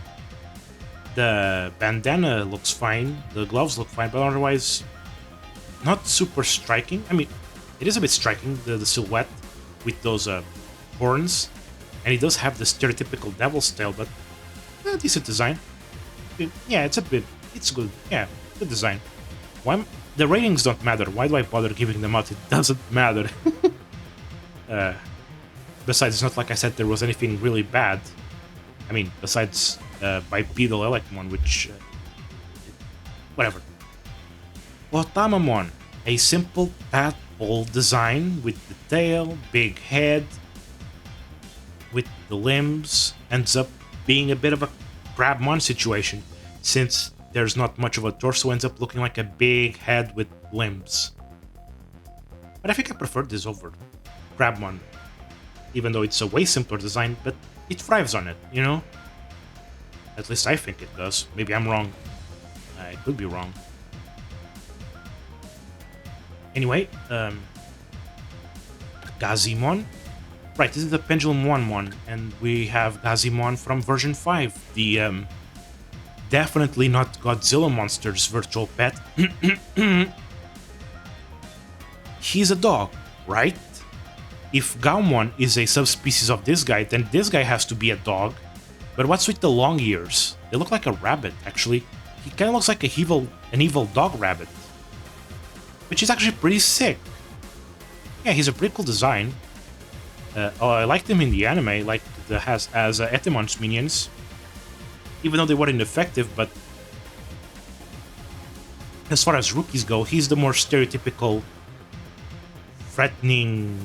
The bandana looks fine, the gloves look fine, but otherwise not super striking. I mean, it is a bit striking, the silhouette with those horns, and he does have the stereotypical devil's tail, but decent design. Yeah, it's good. Yeah, good design. The ratings don't matter. Why do I bother giving them out? It doesn't matter. Besides, it's not like I said there was anything really bad. I mean, besides bipedal Electmon, which... whatever. Otamamon, a simple tadpole design with the tail, big head, with the limbs, ends up being a bit of a Crabmon situation, since there's not much of a torso, ends up looking like a big head with limbs. But I think I prefer this over Crabmon, even though it's a way simpler design, but it thrives on it, you know? At least I think it does. Maybe I'm wrong. I could be wrong. Anyway, Gazimon. Right, this is the Pendulum 1-mon, and we have Gazimon from version 5, the definitely not Godzilla monster's virtual pet. He's a dog, right? If Gaumon is a subspecies of this guy, then this guy has to be a dog. But what's with the long ears? They look like a rabbit, actually. He kind of looks like an evil dog rabbit. Which is actually pretty sick. Yeah, he's a pretty cool design. I liked him in the anime, like as Etemon's minions. Even though they weren't effective, but as far as rookies go, he's the more stereotypical, threatening,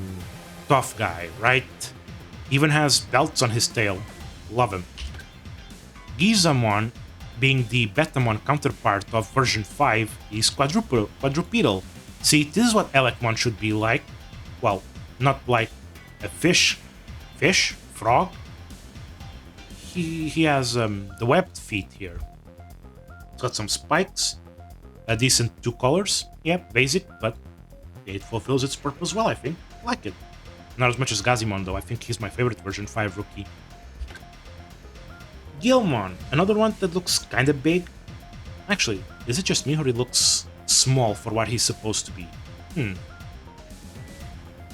tough guy, right? Even has belts on his tail. Love him. Gizamon, being the Betamon counterpart of version 5, is quadrupedal. See, this is what Elecmon should be like. Well, not like a fish, frog. He has the webbed feet here. It's got some spikes, a decent 2 colors. Yeah, basic, but it fulfills its purpose well, I think. I like it. Not as much as Gazimon, though. I think he's my favorite version 5 rookie. Gilmon, another one that looks kinda big. Actually, is it just me or he looks small for what he's supposed to be?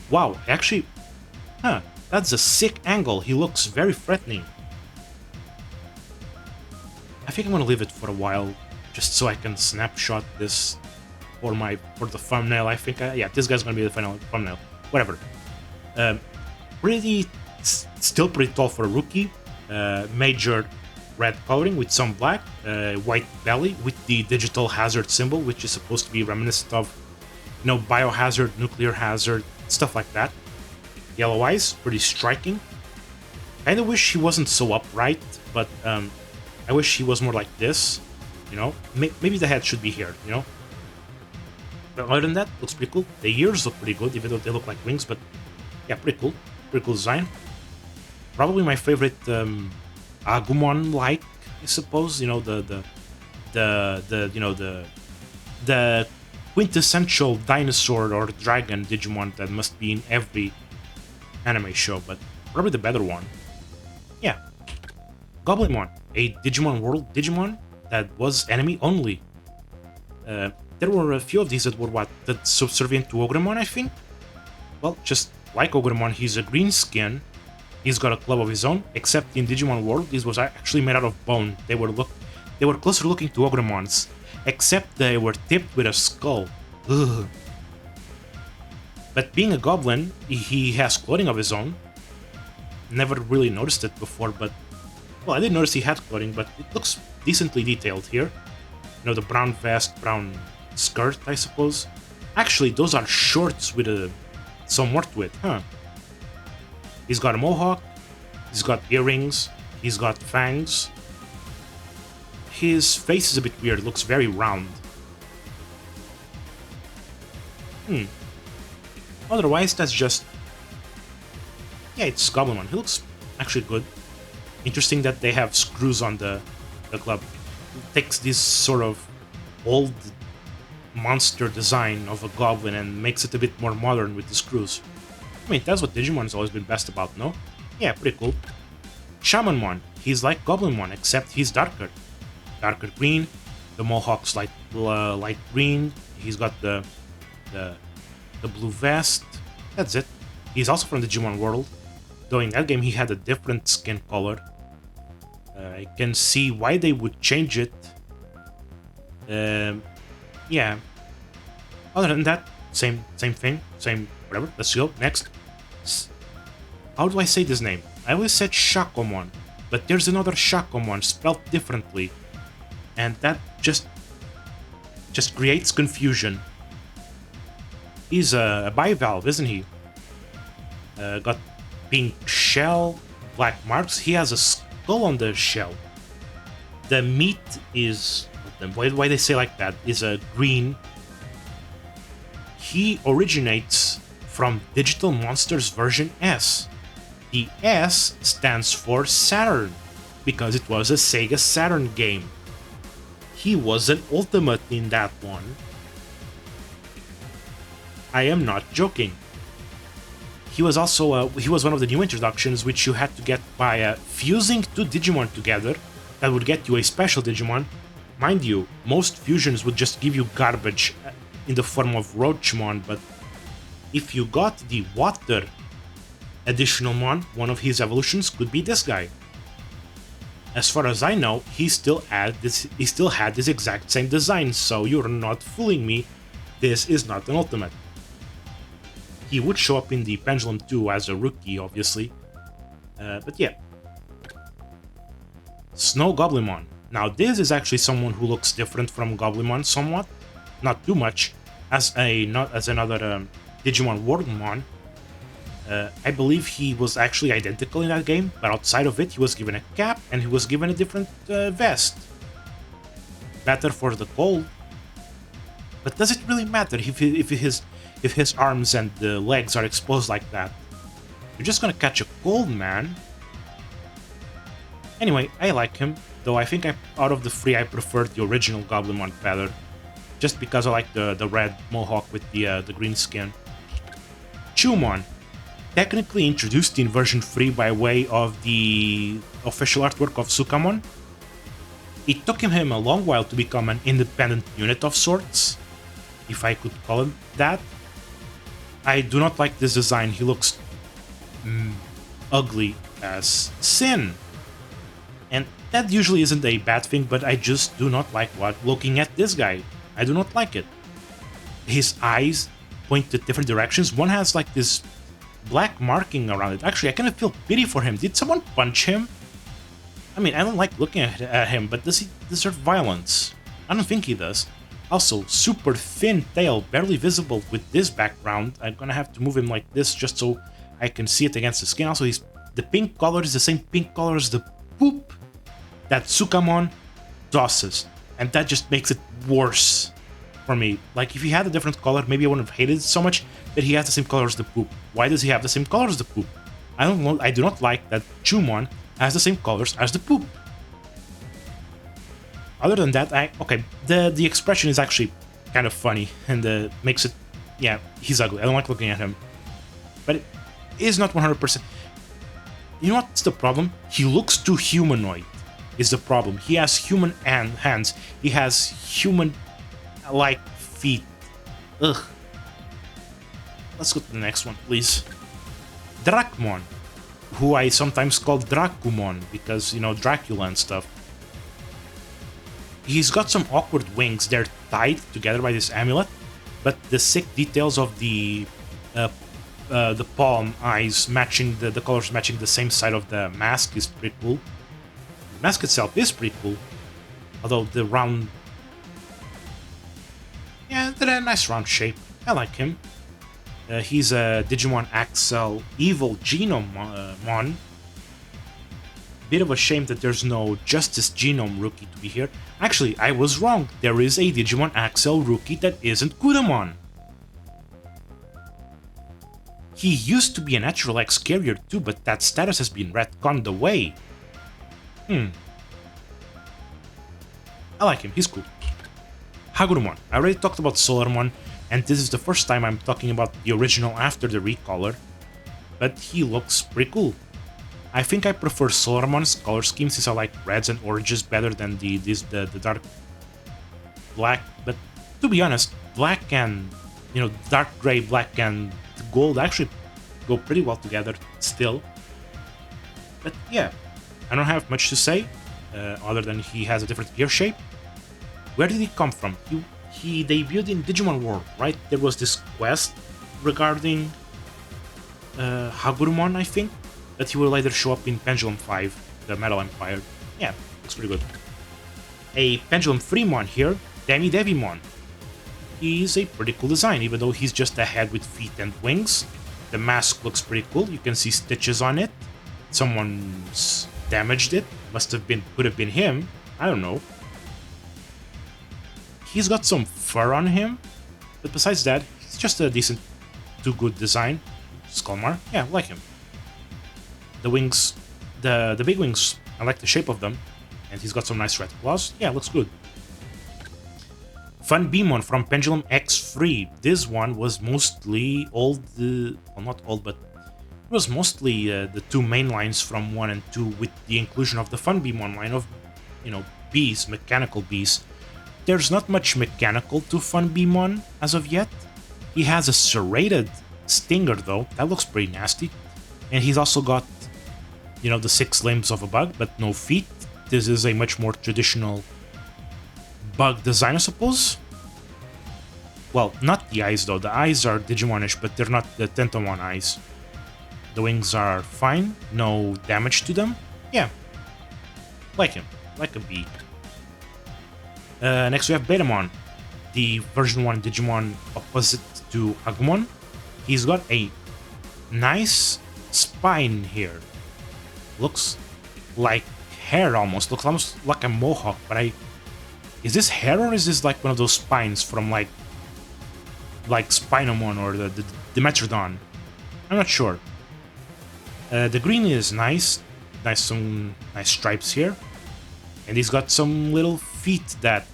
Wow, actually... that's a sick angle. He looks very threatening. I think I'm gonna leave it for a while, just so I can snapshot this for the thumbnail. I think, yeah, this guy's gonna be the final thumbnail. Whatever. Still pretty tall for a rookie. Major red coloring with some black, white belly with the digital hazard symbol, which is supposed to be reminiscent of, you know, biohazard, nuclear hazard, stuff like that. Yellow eyes, pretty striking. Kinda wish he wasn't so upright, but I wish he was more like this, you know? Maybe the head should be here, you know? But other than that, looks pretty cool. The ears look pretty good, even though they look like wings, but yeah, pretty cool. Pretty cool design. Probably my favorite Agumon-like, I suppose. You know, the quintessential dinosaur or dragon Digimon that must be in every anime show, but probably the better one. Yeah, Goblinmon, a Digimon World Digimon that was enemy only. There were a few of these that were that subservient to Ogremon, I think. Well, just like Ogremon, he's a green skin. He's got a club of his own, except in Digimon World, this was actually made out of bone. They were closer looking to Ogremon's, except they were tipped with a skull. Ugh. But being a goblin, he has clothing of his own. Never really noticed it before, but... Well, I didn't notice he had clothing, but it looks decently detailed here. You know, the brown vest, brown skirt, I suppose. Actually, those are shorts with some more to it, huh? He's got a mohawk, he's got earrings, he's got fangs. His face is a bit weird, looks very round. Otherwise, that's just... Yeah, it's Goblinmon. He looks actually good. Interesting that they have screws on the club. It takes this sort of old monster design of a goblin and makes it a bit more modern with the screws. I mean, that's what Digimon's always been best about, no? Yeah, pretty cool. Shamanmon, he's like Goblinmon, except he's darker. Darker green, the mohawk's light green, he's got the blue vest, that's it. He's also from the Digimon World, though in that game he had a different skin color. I can see why they would change it. Yeah. Other than that, same thing, same whatever. Let's go, next. How do I say this name? I always said Shakomon, but there's another Shakomon spelled differently. And that just creates confusion. He's a bivalve, isn't he? Got pink shell, black marks. He has a skull on the shell. The meat is... Why they say like that? Is a green. He originates from Digital Monsters version S. The S stands for Saturn, because it was a Sega Saturn game. He was an Ultimate in that one. I am not joking. He was also he was one of the new introductions which you had to get by fusing two Digimon together. That would get you a special Digimon. Mind you, most fusions would just give you garbage in the form of Roachmon, but if you got the water additional mon, one of his evolutions could be this guy. As far as I know, he still had this exact same design, so you're not fooling me. This is not an ultimate. He would show up in the Pendulum 2 as a rookie, obviously. But yeah. Snow Goblinmon. Now this is actually someone who looks different from Goblinmon somewhat. Not too much. As another Digimon Worldmon. I believe he was actually identical in that game, but outside of it he was given a cap and he was given a different vest. Better for the cold. But does it really matter if his arms and the legs are exposed like that? You're just gonna catch a cold, man. Anyway, I like him, though I think out of the three I prefer the original Goblinmon better. Just because I like the red mohawk with the green skin. Chumon. Technically introduced in version 3 by way of the official artwork of Sukamon. It took him a long while to become an independent unit of sorts, if I could call him that. I do not like this design, he looks ugly as sin. And that usually isn't a bad thing, but I just do not like looking at this guy. I do not like it. His eyes point to different directions. One has like this black marking around it. Actually, I kind of feel pity for him. Did someone punch him? I mean, I don't like looking at him, but does he deserve violence? I don't think he does. Also, super thin tail, barely visible with this background. I'm gonna have to move him like this just so I can see it against the skin. Also, the pink color is the same pink color as the poop that Sukamon tosses. And that just makes it worse for me. Like, if he had a different color, maybe I wouldn't have hated it so much, but he has the same color as the poop. Why does he have the same color as the poop? I do not like that Chumon has the same colors as the poop. Other than that, okay, the expression is actually kind of funny and makes it, yeah, he's ugly. I don't like looking at him, but it is not 100%. You know what's the problem? He looks too humanoid. Is the problem? He has human hands. He has human-like feet. Ugh. Let's go to the next one, please. Dracmon, who I sometimes call Dracumon because, you know, Dracula and stuff. He's got some awkward wings. They're tied together by this amulet, but the sick details of the palm eyes matching the colors matching the same side of the mask is pretty cool. The mask itself is pretty cool, although the round, yeah, they're a nice round shape. I like him. He's a Digimon Axel Evil Genome Bit of a shame that there's no Justice Genome rookie to be here. Actually, I was wrong. There is a Digimon Axel rookie that isn't Gudamon. He used to be a Natural X carrier too, but that status has been retconned away. I like him, he's cool. Hagurumon. I already talked about Solarmon, and this is the first time I'm talking about the original after the recolor, but he looks pretty cool. I think I prefer Solarmon's color scheme since I like reds and oranges better than the dark black, but to be honest, black and, you know, dark gray, black and gold actually go pretty well together still. But yeah, I don't have much to say other than he has a different gear shape. Where did he come from? He debuted in Digimon World, right? There was this quest regarding Hagurumon, I think, that he will later show up in Pendulum 5, the Metal Empire. Yeah, looks pretty good. A Pendulum 3mon here, Devimon. He's a pretty cool design, even though he's just a head with feet and wings. The mask looks pretty cool, you can see stitches on it. Someone's damaged it, could have been him, I don't know. He's got some fur on him, but besides that, it's just a decent to good design. Skullmar, yeah, like him. The wings, the big wings, I like the shape of them, and he's got some nice red claws. Yeah, looks good. Fun Beamon from Pendulum X3. This one was mostly all the, well, not all, but it was mostly the two main lines from 1 and 2 with the inclusion of the Fun Beamon line of, you know, bees, mechanical bees. There's not much mechanical to Fun Beamon as of yet. He has a serrated stinger though, that looks pretty nasty. And he's also got, you know, the 6 limbs of a bug, but no feet. This is a much more traditional bug design, I suppose. Well, not the eyes though. The eyes are Digimonish, but they're not the Tentomon eyes. The wings are fine, no damage to them. Yeah, like him, like a bee. Next we have Betamon, the version 1 Digimon opposite to Agumon. He's got a nice spine here. Looks like hair almost. Looks almost like a mohawk, but is this hair or is this like one of those spines from like Spinomon or the Dimetrodon? I'm not sure. The green is nice. Some nice stripes here. And he's got some little feet that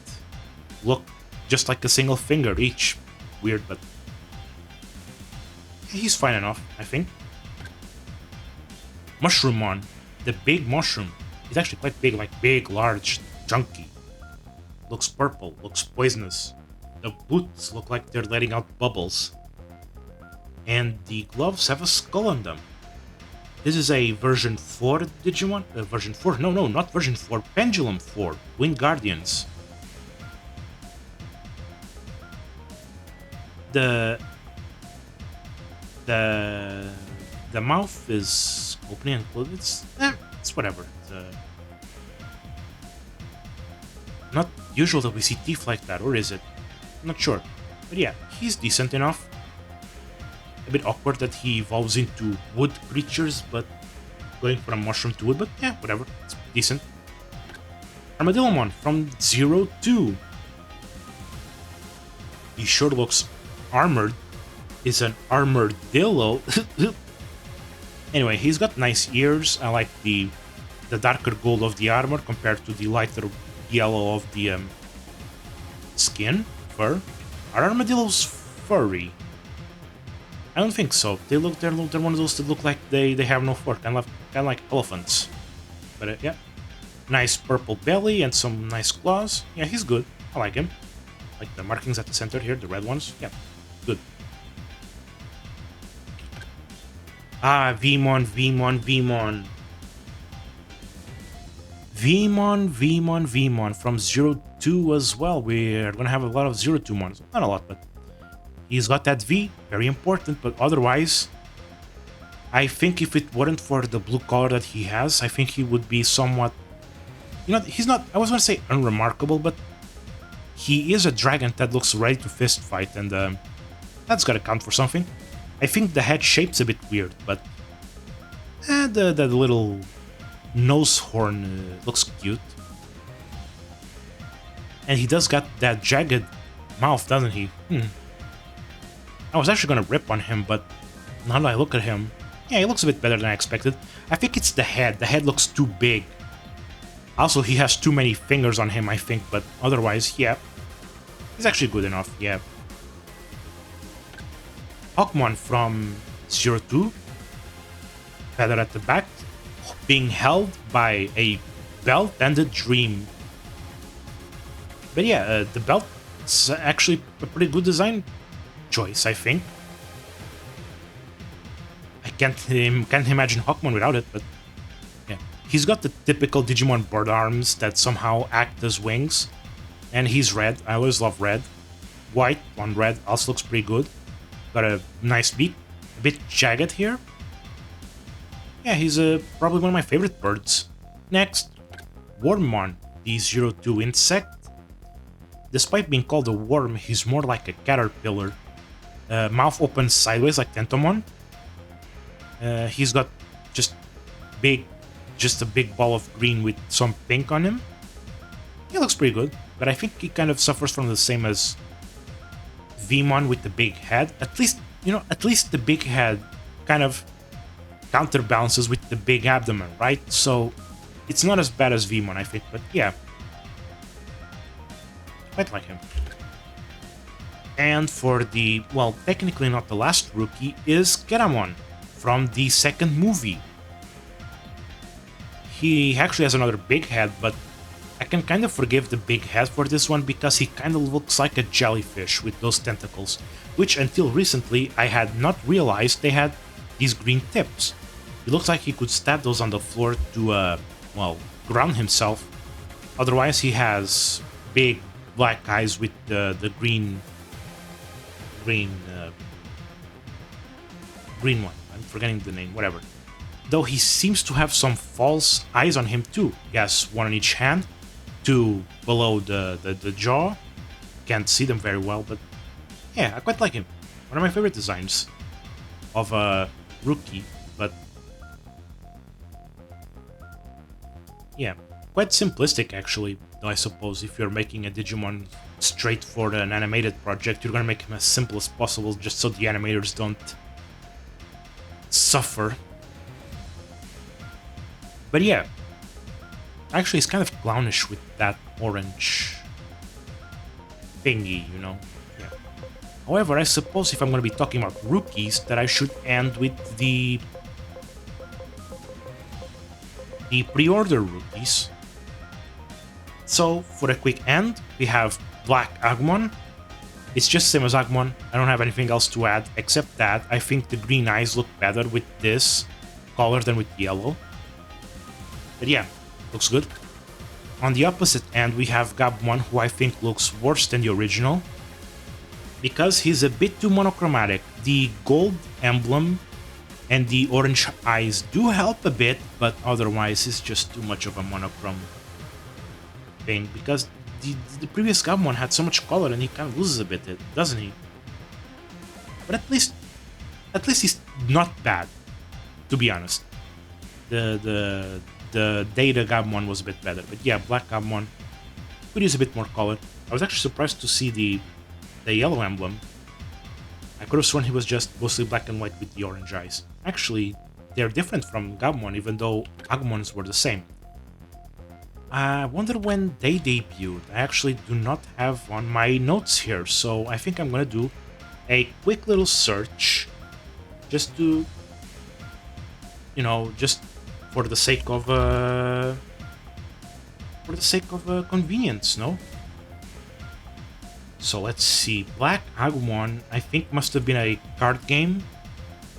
look just like a single finger each. Weird, but he's fine enough, I think. Mushroomon, the big mushroom. He's actually quite big, like big, large, chunky. Looks purple, looks poisonous. The boots look like they're letting out bubbles. And the gloves have a skull on them. This is a version 4 Digimon? Version 4? No, not version 4. Pendulum 4. Winged Guardians. The mouth is opening and closing. It's whatever. Not usual that we see teeth like that, or is it? I'm not sure. But yeah, he's decent enough. A bit awkward that he evolves into wood creatures, but going from mushroom to wood, but yeah, whatever. It's decent. Armadillomon from 02. He sure looks armored. Is an armadillo. Anyway, he's got nice ears. I like the darker gold of the armor compared to the lighter yellow of the skin, fur. Are armadillos furry? I don't think so. They're one of those that look like they have no fur, kind of like elephants. But yeah, nice purple belly and some nice claws. Yeah, he's good. I like him. Like the markings at the center here, the red ones. Yeah, good. Ah, Vmon. Vmon from 02 as well. We're gonna have a lot of 02 mons. Not a lot, but he's got that V, very important, but otherwise, I think if it weren't for the blue color that he has, I think he would be somewhat... You know, he's not, I was gonna say unremarkable, but he is a dragon that looks ready to fist fight, and that's gotta count for something. I think the head shape's a bit weird, but the little nose horn looks cute. And he does got that jagged mouth, doesn't he? I was actually gonna rip on him, but now that I look at him, yeah, he looks a bit better than I expected. I think it's the head. The head looks too big. Also, he has too many fingers on him, I think, but otherwise, yeah. He's actually good enough, yeah. Hawkmon from 02. Feather at the back, being held by a belt and a dream. But yeah, the belt's actually a pretty good design choice, I think. I can't imagine Hawkmon without it, but yeah. He's got the typical Digimon bird arms that somehow act as wings, and he's red. I always love red. White on red also looks pretty good. Got a nice beak, a bit jagged here. Yeah, he's probably one of my favorite birds. Next, Wormmon, the 02 insect. Despite being called a worm, he's more like a caterpillar. Mouth opens sideways like Tentomon. He's got just a big ball of green with some pink on him. He looks pretty good, but I think he kind of suffers from the same as Vmon with the big head. At least the big head kind of counterbalances with the big abdomen, right? So it's not as bad as Vmon, I think, but yeah. Quite like him. And for the, well, technically not the last rookie, is Keramon from the second movie. He actually has another big head, but I can kind of forgive the big head for this one because he kind of looks like a jellyfish with those tentacles, which until recently I had not realized they had these green tips. He looks like he could stab those on the floor to, well, ground himself. Otherwise, he has big black eyes with the green one. I'm forgetting the name, whatever. Though he seems to have some false eyes on him too. He has one on each hand, two below the jaw. Can't see them very well, but yeah, I quite like him. One of my favorite designs of a rookie, but yeah, quite simplistic actually, though I suppose if you're making a Digimon straight for an animated project, you're gonna make him as simple as possible just so the animators don't suffer. But yeah, actually it's kind of clownish with that orange thingy, you know? Yeah. However, I suppose if I'm gonna be talking about rookies, that I should end with the pre-order rookies. So, for a quick end, we have Black Agumon. It's just the same as Agumon. I don't have anything else to add, except that I think the green eyes look better with this color than with yellow. But yeah, looks good. On the opposite end, we have Gabumon, who I think looks worse than the original, because he's a bit too monochromatic. The gold emblem and the orange eyes do help a bit, but otherwise it's just too much of a monochrome thing, because the previous Gabumon had so much color and he kind of loses a bit, doesn't he? But at least he's not bad, to be honest. The Data Gabumon was a bit better, but yeah, Black Gabumon could use a bit more color. I was actually surprised to see the yellow emblem. I could have sworn he was just mostly black and white with the orange eyes. Actually, they're different from Gabumon, even though Agumons were the same. I wonder when they debuted. I actually do not have on my notes here, so I think I'm gonna do a quick little search just to, just for the sake of convenience, no? So let's see. Black Agumon, I think, must have been a card game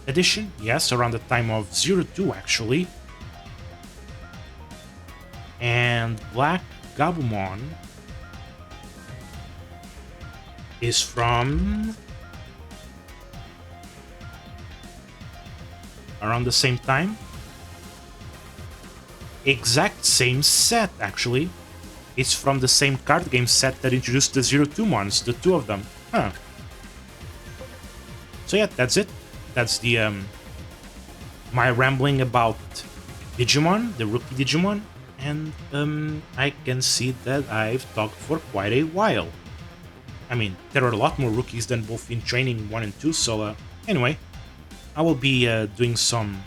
edition. Yes, around the time of 02, actually. And Black Gabumon is from around the same time. Exact same set, actually. It's from the same card game set that introduced the 02 mons, the two of them. Huh. So yeah, that's it. That's the my rambling about Digimon, the rookie Digimon, and I can see that I've talked for quite a while. I mean, there are a lot more rookies than both in Training 1 and 2, so anyway, I will be doing some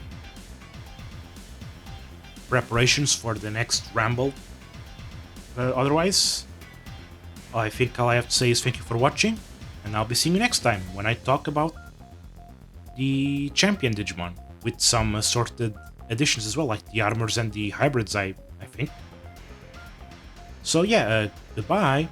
preparations for the next Ramble. Otherwise, I think all I have to say is thank you for watching, and I'll be seeing you next time when I talk about the Champion Digimon, with some assorted additions as well, like the armors and the hybrids, I think. So yeah, goodbye.